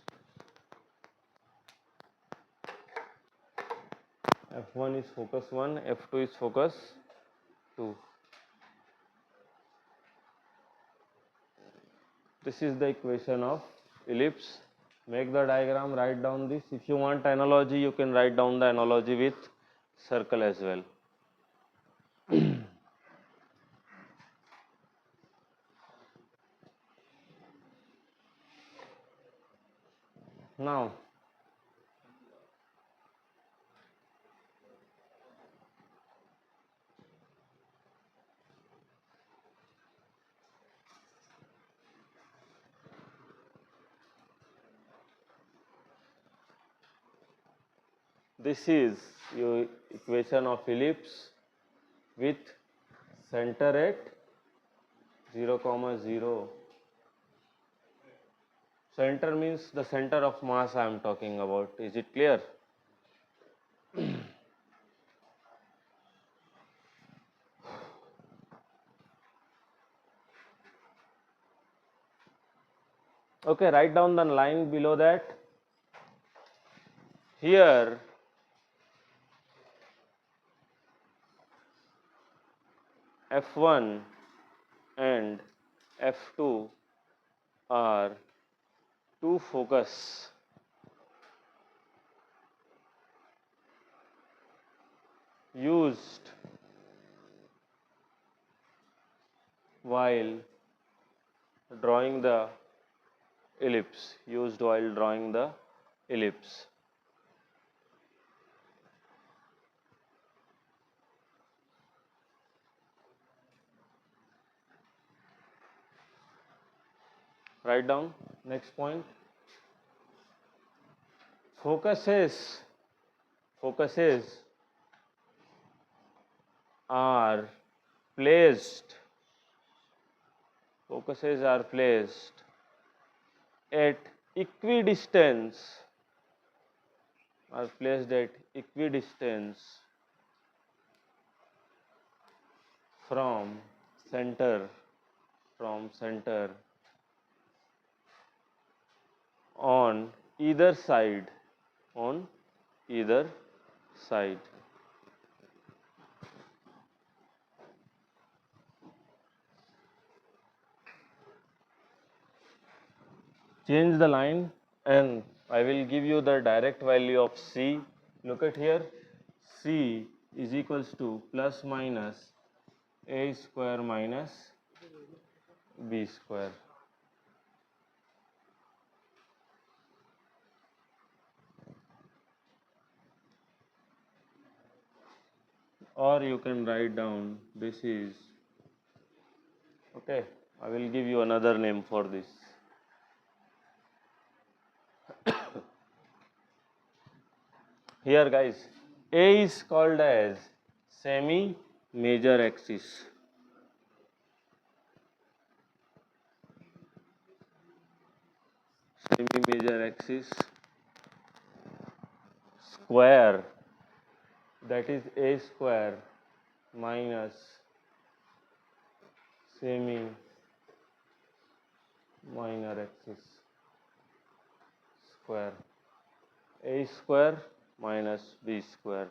f1 is focus 1, f2 is focus 2. This is the equation of ellipse. Make the diagram, write down this. If you want analogy, you can write down the analogy with circle as well. Now, this is your equation of ellipse with center at 0, 0. Center means the center of mass I am talking about. Is it clear? Okay, write down the line below that. Here f1 and F2 are two focus used while drawing the ellipse, Write down next point. Focuses are placed at equidistance from center on either side. Change the line and I will give you the direct value of C. Look at here, C is equals to plus minus A square minus B square. Or you can write down this is, okay, I will give you another name for this. Here guys, A is called as semi-major axis. Semi-major axis square, that is A square minus semi-minor axis square. A square minus B square.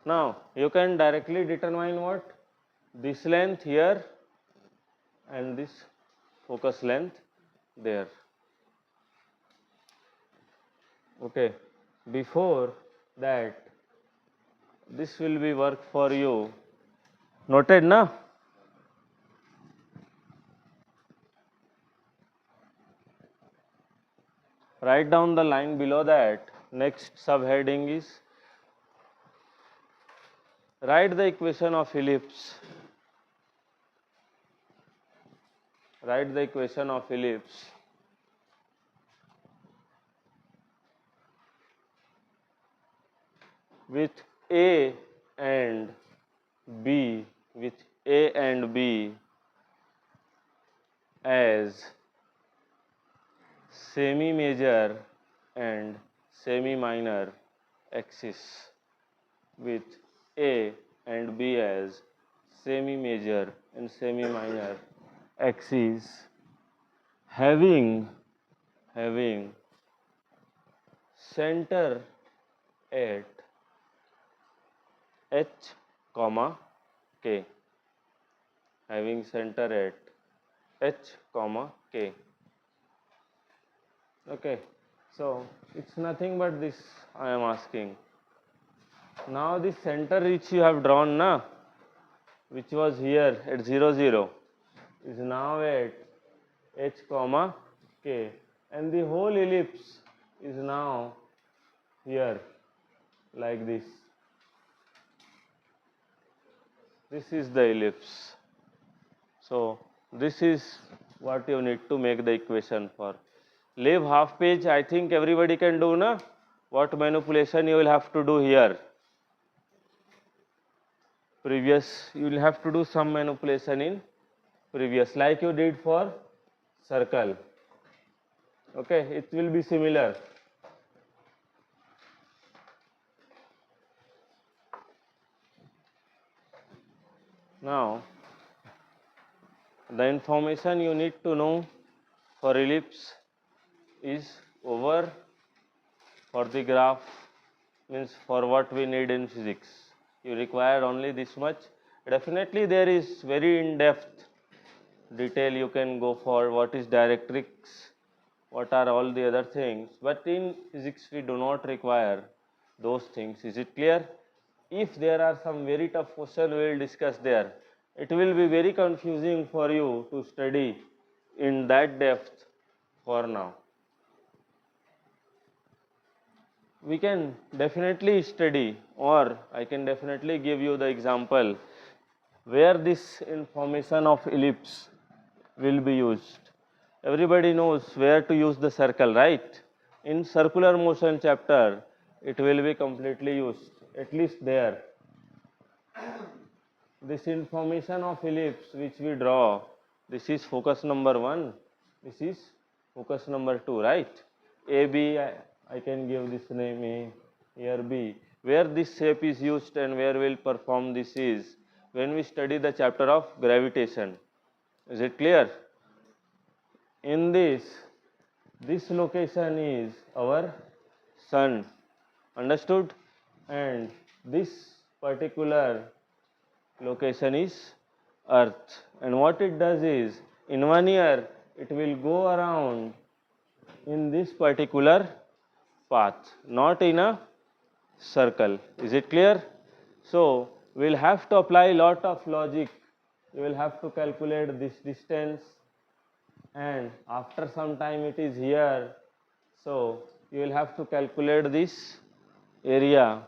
Now you can directly determine what? This length here and this focus length there. Okay, before that this will be work for you. Noted na? Write down the line below that. Next subheading is write the equation of ellipse. Write the equation of ellipse with A and B as semi-major and semi-minor axis. With A and B as semi-major and semi-minor axis having center at H, K. Having center at H, K. Okay, so it's nothing but this I am asking. Now the center which you have drawn na, which was here at 0, 0 is now at H, K, and the whole ellipse is now here like this. This is the ellipse. So this is what you need to make the equation for. Leave half page, I think everybody can do na. What manipulation you will have to do here? Previous, you will have to do some manipulation in previous, like you did for circle. Okay, it will be similar. Now, the information you need to know for ellipse is over. For the graph, means for what we need in physics, you require only this much. Definitely there is very in-depth detail you can go for what is directrix, what are all the other things, but in physics we do not require those things. Is it clear? If there are some very tough questions, we will discuss there. It will be very confusing for you to study in that depth for now. We can definitely study, or I can definitely give you the example where this information of ellipse will be used. Everybody knows where to use the circle, right? In circular motion chapter, it will be completely used, at least there. This information of ellipse which we draw, this is focus number 1, this is focus number 2, right? AB, I can give this name A, here B. Where this shape is used and where we will perform this is when we study the chapter of gravitation. Is it clear? In this location is our sun, understood? And this particular location is earth. And what it does is, in 1 year, it will go around in this particular path, not in a circle. Is it clear? So, we will have to apply lot of logic. You will have to calculate this distance, and after some time it is here. So, you will have to calculate this area.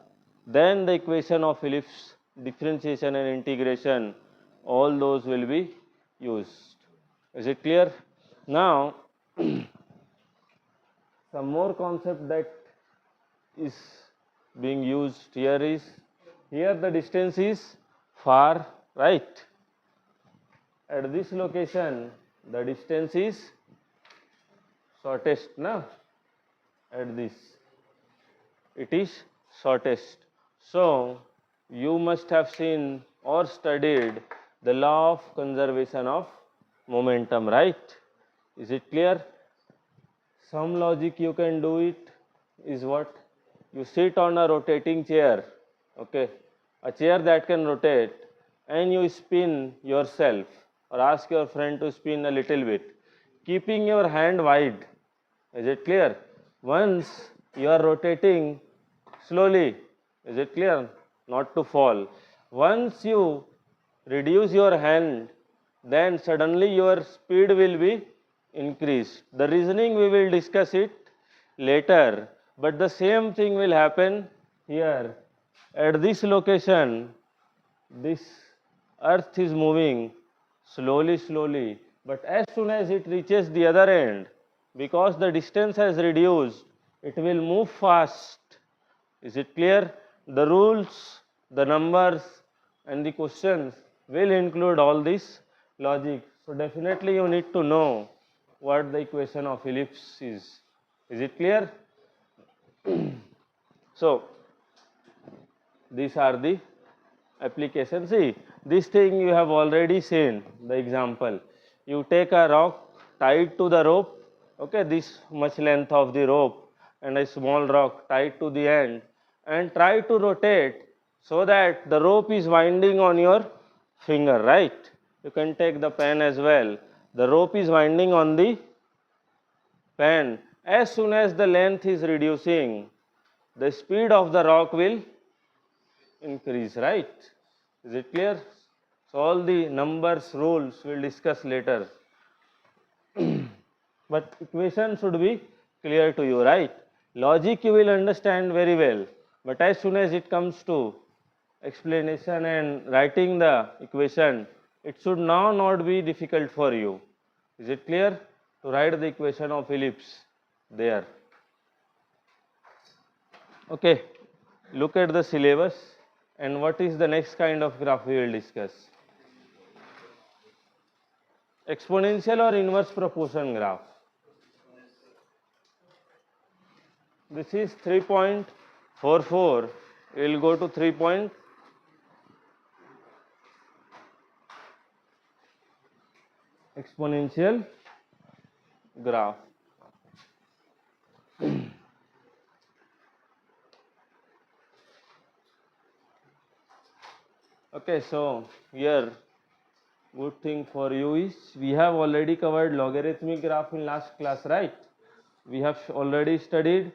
Then the equation of ellipse, differentiation and integration, all those will be used. Is it clear? Now, some more concept that is being used here is, here the distance is far, right? At this location the distance is shortest, na? At this it is shortest. So you must have seen or studied the law of conservation of momentum, right? Is it clear? Some logic you can do it is what? You sit on a rotating chair, okay, a chair that can rotate, and you spin yourself or ask your friend to spin a little bit, keeping your hand wide. Is it clear? Once you are rotating slowly, is it clear? Not to fall. Once you reduce your hand, then suddenly your speed will be increased. The reasoning we will discuss it later, but the same thing will happen here. At this location, this earth is moving slowly, but as soon as it reaches the other end, because the distance has reduced, it will move fast. Is it clear? The rules, the numbers and the questions will include all this logic. So definitely you need to know what the equation of ellipse is. Is it clear? So these are the applications. See, this thing you have already seen the example. You take a rock tied to the rope, okay, this much length of the rope, and a small rock tied to the end, and try to rotate so that the rope is winding on your finger, right? You can take the pen as well. The rope is winding on the pen. As soon as the length is reducing, the speed of the rock will increase, right? Is it clear? So all the numbers, rules we'll discuss later. But equation should be clear to you, right? Logic you will understand very well, but as soon as it comes to explanation and writing the equation, it should now not be difficult for you. Is it clear? To write the equation of ellipse there. Okay, look at the syllabus, and what is the next kind of graph we will discuss? Exponential or inverse proportion graph. This is 3.44, we will go to 3. exponential graph. Okay, so here good thing for you is we have already covered logarithmic graph in last class, right? We have already studied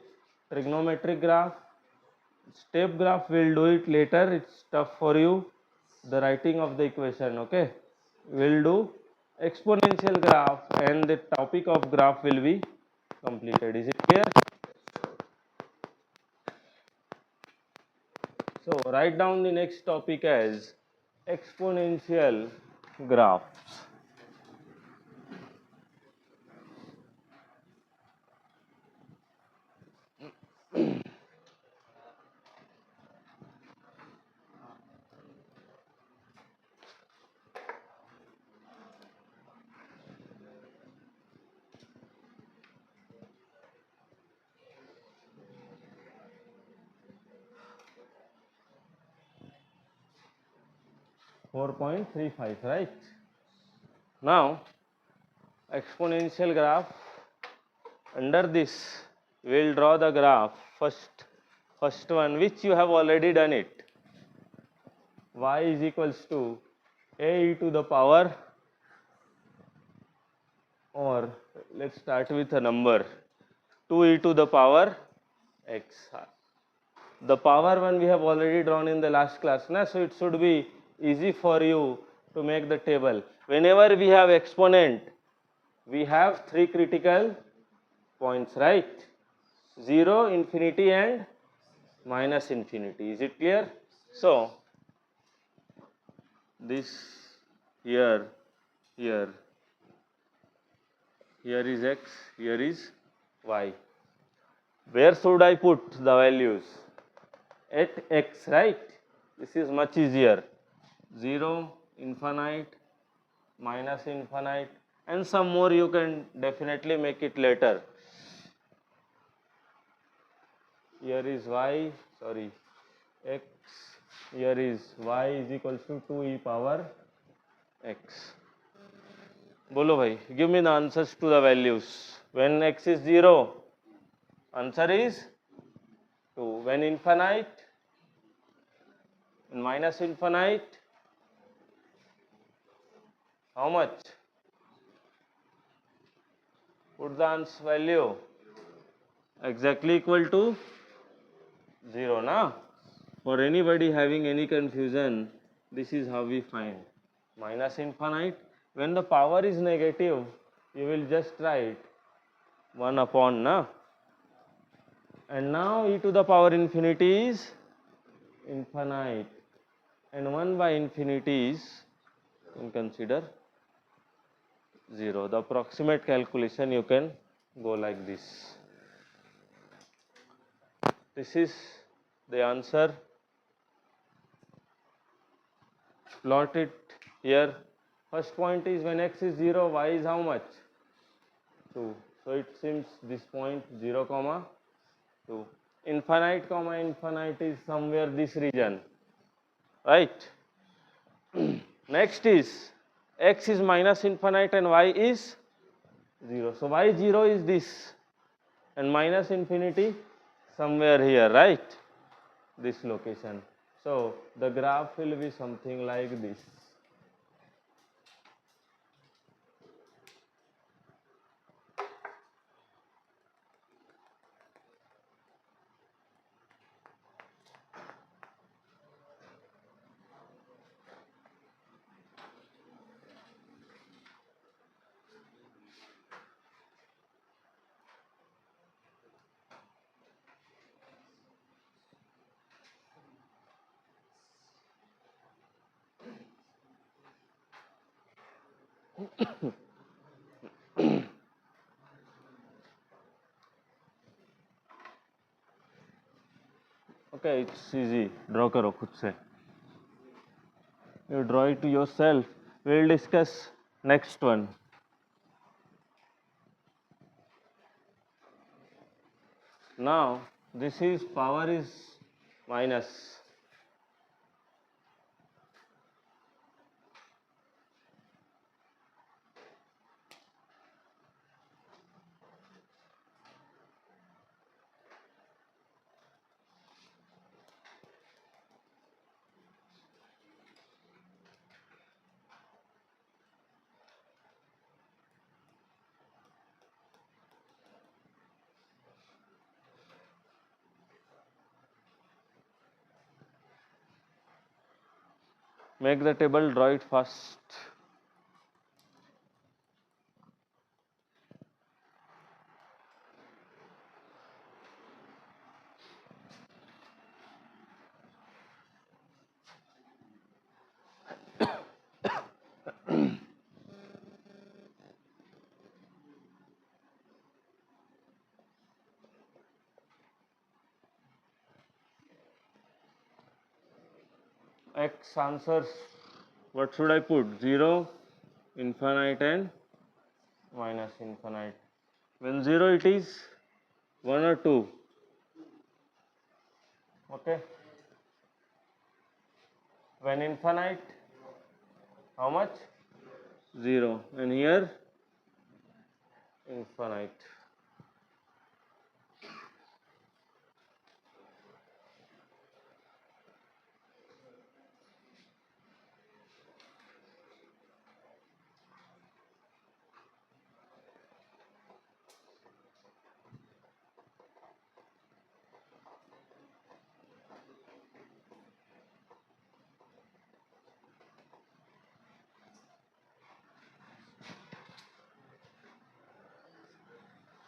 trigonometric graph. Step graph we'll do it later, it's tough for you, the writing of the equation. Okay, we'll do exponential graph and the topic of graph will be completed. Is it clear? So write down the next topic as exponential graphs. .35, right? Now exponential graph, under this we'll draw the graph. First one, which you have already done it. Y is equals to a e to the power, or let's start with a number, 2e to the power x. The power one we have already drawn in the last class, na? So it should be easy for you to make the table. Whenever we have exponent, we have three critical points, right? 0, infinity and minus infinity. Is it clear? So this here is x, here is y. Where should I put the values? At x, right? This is much easier. 0, infinite, minus infinite, and some more you can definitely make it later. Here is y, sorry, x, here is y is equals to 2e power x. Bolo bhai, give me the answers to the values. When x is 0, answer is 2. When infinite and minus infinite, how much? Put the answer value. Exactly equal to 0, na? For anybody having any confusion, this is how we find. Minus infinite, when the power is negative, you will just write 1 upon, na? And now e to the power infinity is infinite, and 1 by infinity is, you can consider 0. The approximate calculation you can go like this. This is the answer. Plot it here. First point is when x is 0, y is how much? 2. So it seems this point 0, 2. Infinite, infinite is somewhere this region, right? Next is x is minus infinite and y is 0. So y 0 is this, and minus infinity somewhere here, right? This location. So the graph will be something like this. Okay, it's easy. Draw karo khud se. You draw it to yourself. We'll discuss next one. Now this is power is minus. Make the table, draw it fast. X answers, what should I put? 0, infinite and minus infinite. When 0 it is 1 or 2. Okay. When infinite, how much? 0. And here infinite.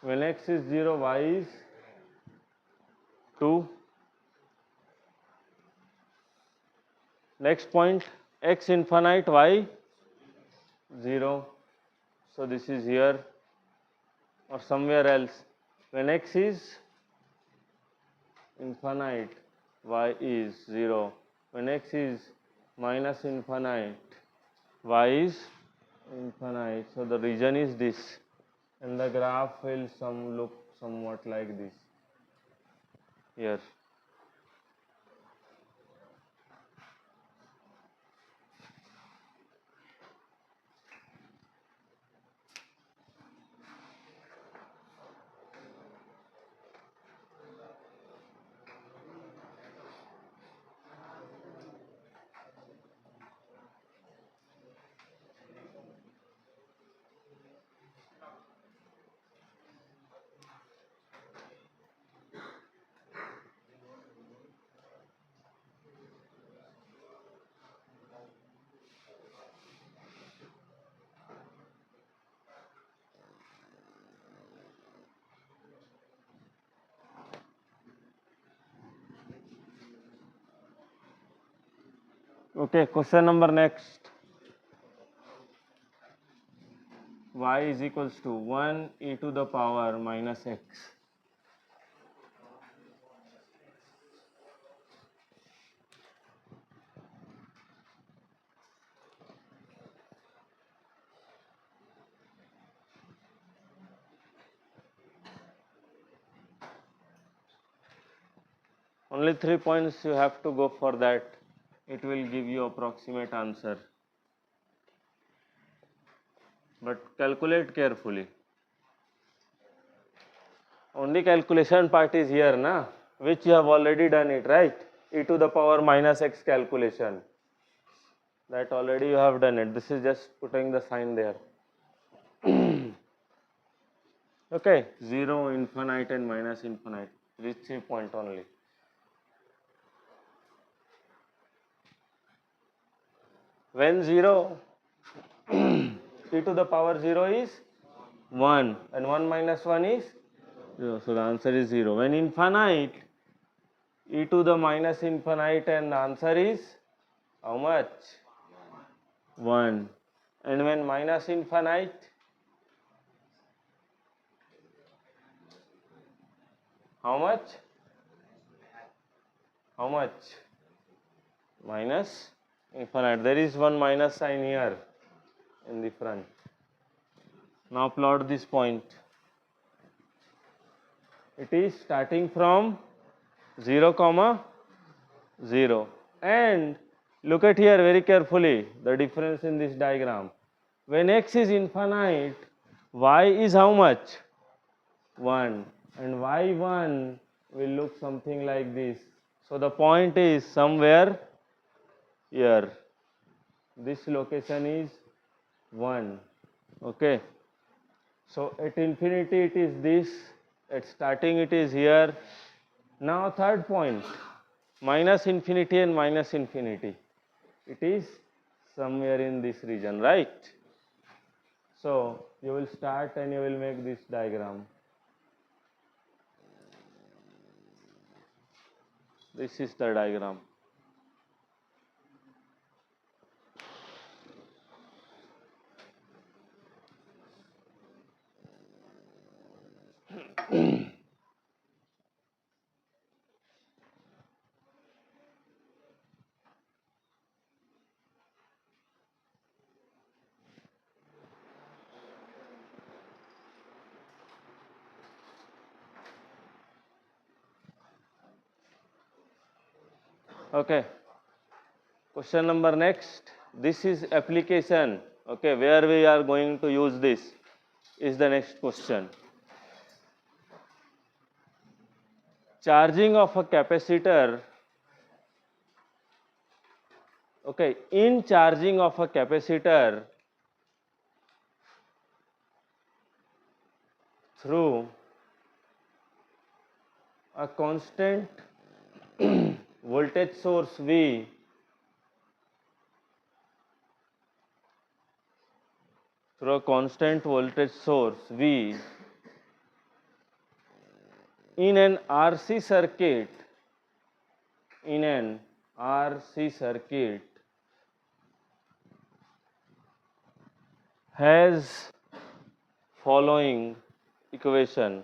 When x is 0, y is 2. Next point, x infinite, y 0. So this is here or somewhere else. When x is infinite, y is 0. When x is minus infinite, y is infinite. So the region is this, and the graph will look somewhat like this here. Okay, question number next. Y is equals to 1 e to the power minus x. Only 3 points you have to go for that. It will give you approximate answer. But calculate carefully. Only calculation part is here, na? Which you have already done it, right? E to the power minus x calculation. That already you have done it. This is just putting the sign there. Okay, 0, infinite and minus infinite. These 3 points only. When 0, e to the power 0 is 1 and 1 minus 1 is 0. So the answer is 0. When infinite, e to the minus infinite and the answer is how much? 1. And when minus infinite, how much? How much? Minus infinite. There is one minus sign here in the front. Now plot this point. It is starting from 0, 0. And look at here very carefully the difference in this diagram. When x is infinite, y is how much? 1. And y1 will look something like this. So the point is somewhere here. This location is 1. Okay. So at infinity it is this, at starting it is here. Now third point, minus infinity and minus infinity. It is somewhere in this region, right? So you will start and you will make this diagram. This is the diagram. Okay. Question number next. This is application. Okay, where we are going to use this is the next question. Charging of a capacitor. Okay, in charging of a capacitor through a constant voltage source V through a constant voltage source V in an RC circuit has following equation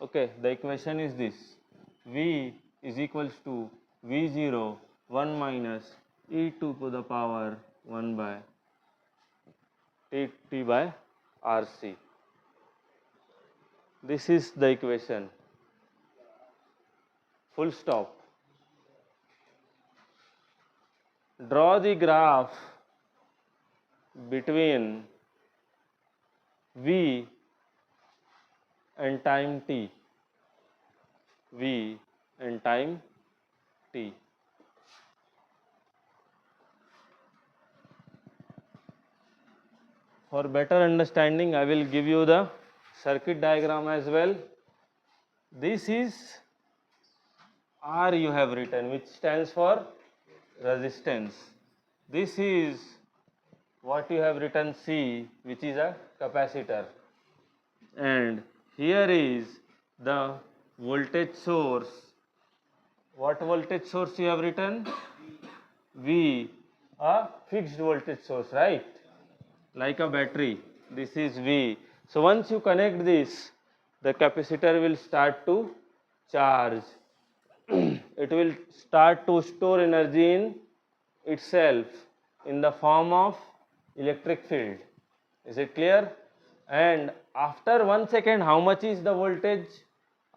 Okay, the equation is this: V is equals to V0 1 minus e2 to the power 1 by T by RC. This is the equation. Full stop. Draw the graph between V and time t. V and time t. For better understanding, I will give you the circuit diagram as well. This is R you have written, which stands for resistance. This is what you have written C, which is a capacitor. And here is the voltage source. What voltage source you have written? V, a fixed voltage source, right? Like a battery. This is V. So once you connect this, the capacitor will start to charge. It will start to store energy in itself in the form of electric field. Is it clear? And after 1 second, how much is the voltage?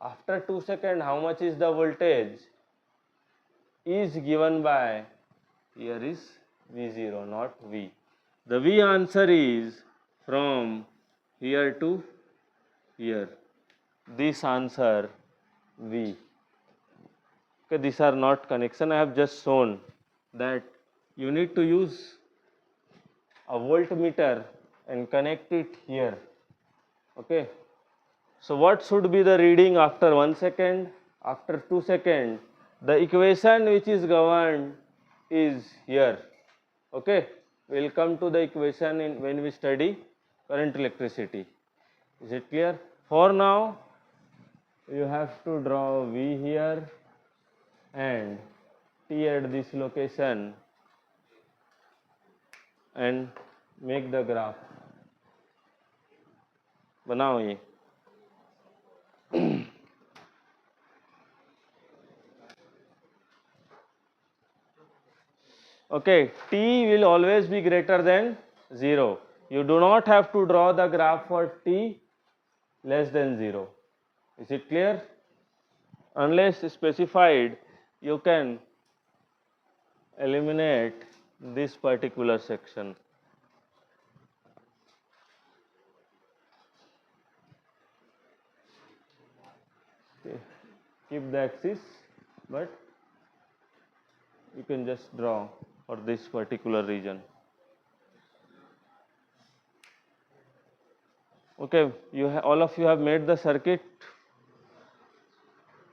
After 2 seconds, how much is the voltage? Is given by, here is V0, not V. The V answer is from here to here. This answer V. Okay, these are not connection. I have just shown that you need to use a voltmeter and connect it here. Okay. So what should be the reading after 1 second? After 2 seconds? The equation which is governed is here. Okay. We will come to the equation when we study current electricity. Is it clear? For now, you have to draw V here and T at this location and make the graph. बनाओ ये. Okay, t will always be greater than 0. You do not have to draw the graph for t less than 0. Is it clear? Unless specified, you can eliminate this particular section. Okay. Keep the axis, but you can just draw for this particular region. Okay, all of you have made the circuit.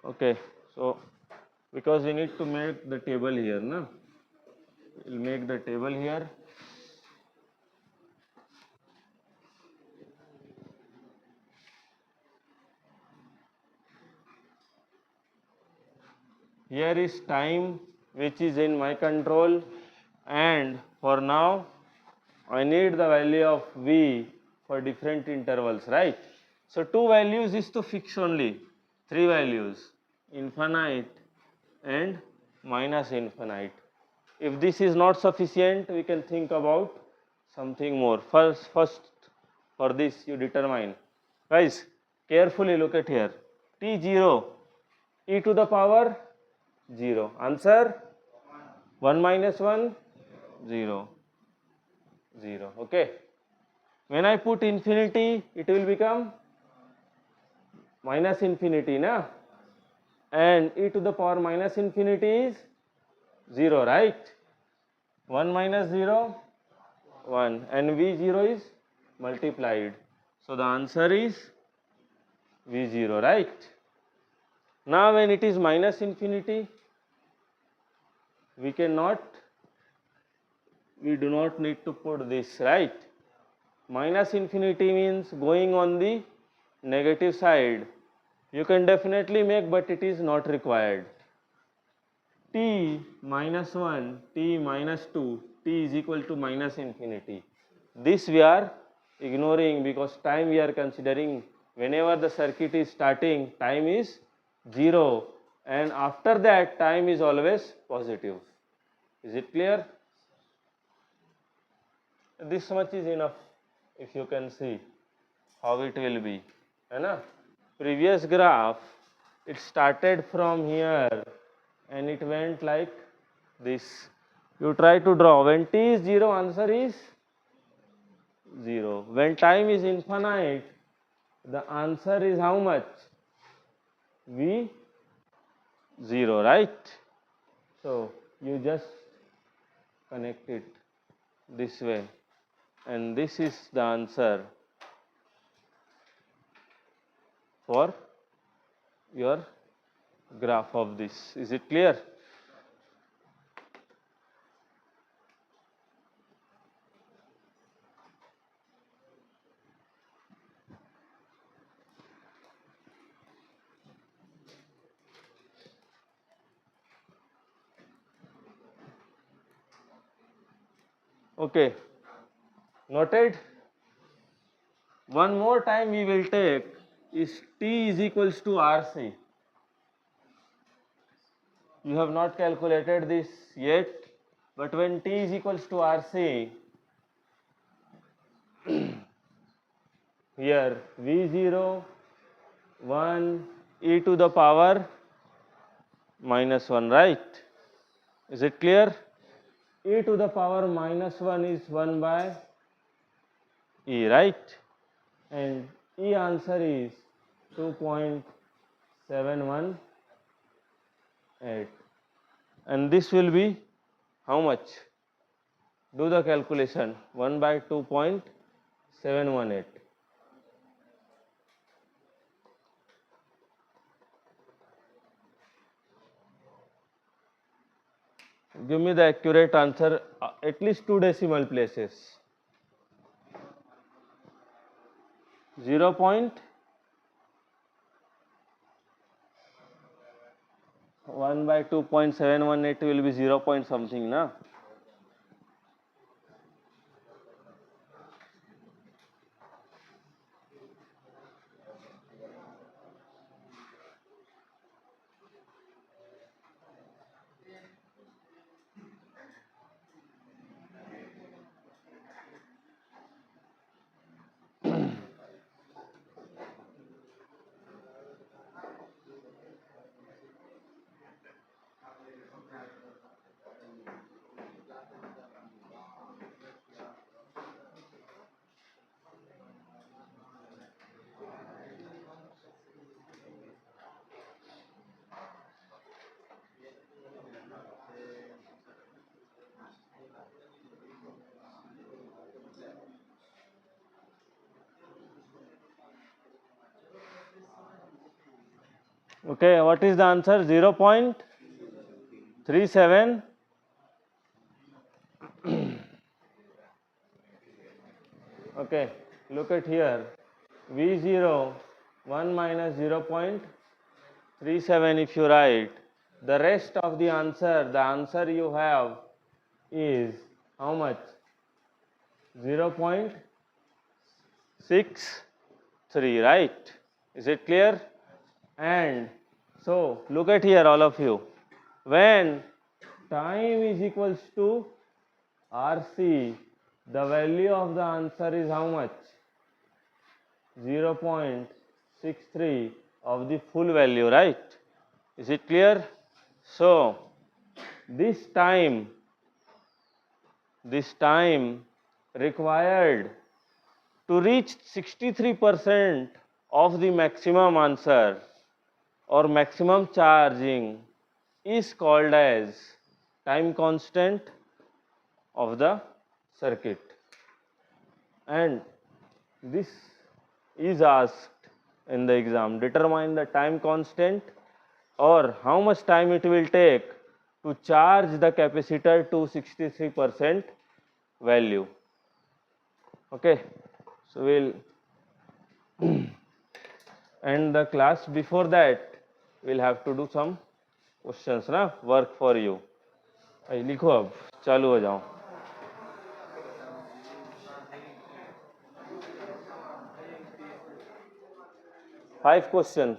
Okay, so because we need to make the table here, na? We'll make the table here. Here is time which is in my control, and for now I need the value of V for different intervals, right? So two values is to fix only, three values, infinite and minus infinite. If this is not sufficient, we can think about something more. First for this you determine. Guys, carefully look at here. T0, e to the power 0. Answer 1 minus 1, 0, 0. Okay. When I put infinity, it will become minus infinity, na? And e to the power minus infinity is 0, right? 1 minus 0, 1, and V0 is multiplied. So the answer is V0, right? Now when it is minus infinity, we do not need to put this, right? Minus infinity means going on the negative side. You can definitely make, but it is not required. T minus 1, T minus 2, T is equal to minus infinity. This we are ignoring because time we are considering. Whenever the circuit is starting, time is 0, and after that time is always positive. Is it clear? This much is enough. If you can see how it will be, previous graph, it started from here and it went like this. You try to draw. When t is 0, answer is 0. When time is infinite, the answer is how much? V 0, right? So you just connect it this way, and this is the answer for your graph of this. Is it clear? Okay, noted. One more time we will take is T is equals to RC. You have not calculated this yet, but when T is equals to RC, here V0, 1, e to the power minus 1, right? Is it clear? E to the power minus 1 is 1 by E, right? And E answer is 2.718, and this will be how much? Do the calculation. 1 by 2.718. Give me the accurate answer, at least 2 decimal places. 0. 1 by 2.718 will be 0 point something, na? Okay, what is the answer? 0 point 37. Okay, look at here. V0 1 minus 0.37 if you write. The rest of the answer you have is how much? 0.63, right? Is it clear? And so look at here, all of you. When time is equals to RC, the value of the answer is how much? 0.63 of the full value, right? Is it clear? So this time required to reach 63% of the maximum answer or maximum charging is called as time constant of the circuit, and this is asked in the exam. Determine the time constant or how much time it will take to charge the capacitor to 63% value. Okay, so we'll end the class. Before that we'll have to do some questions ना, work for you. लिखो अब, चालू हो जाओ. Five questions.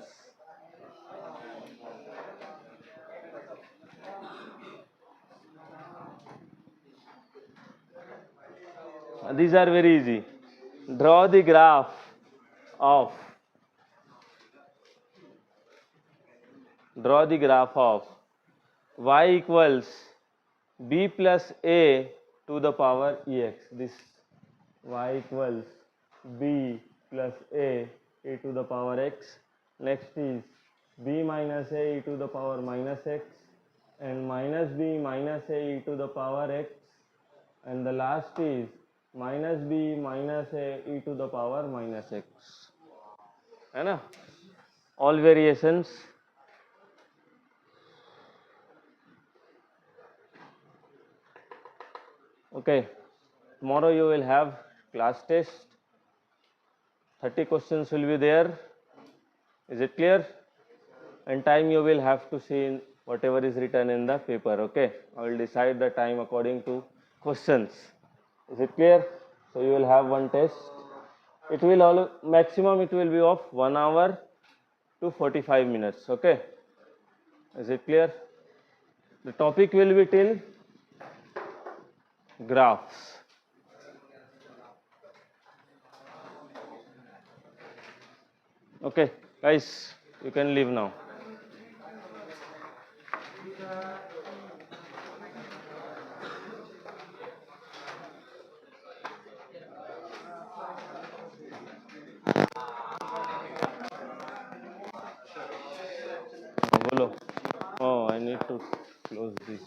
These are very easy. Draw the graph of y equals b plus a to the power ex. This y equals b plus a e to the power x. Next is b minus a e to the power minus x, and minus b minus a e to the power x, and the last is minus b minus a e to the power minus x. है ना? All variations. Okay, tomorrow you will have class test. 30 questions will be there. Is it clear? And time you will have to see in whatever is written in the paper. Okay, I will decide the time according to questions. Is it clear? So you will have one test. It will maximum it will be of 1 hour to 45 minutes. Okay, is it clear? The topic will be till graphs. Okay, guys, you can leave now. Oh, I need to close this.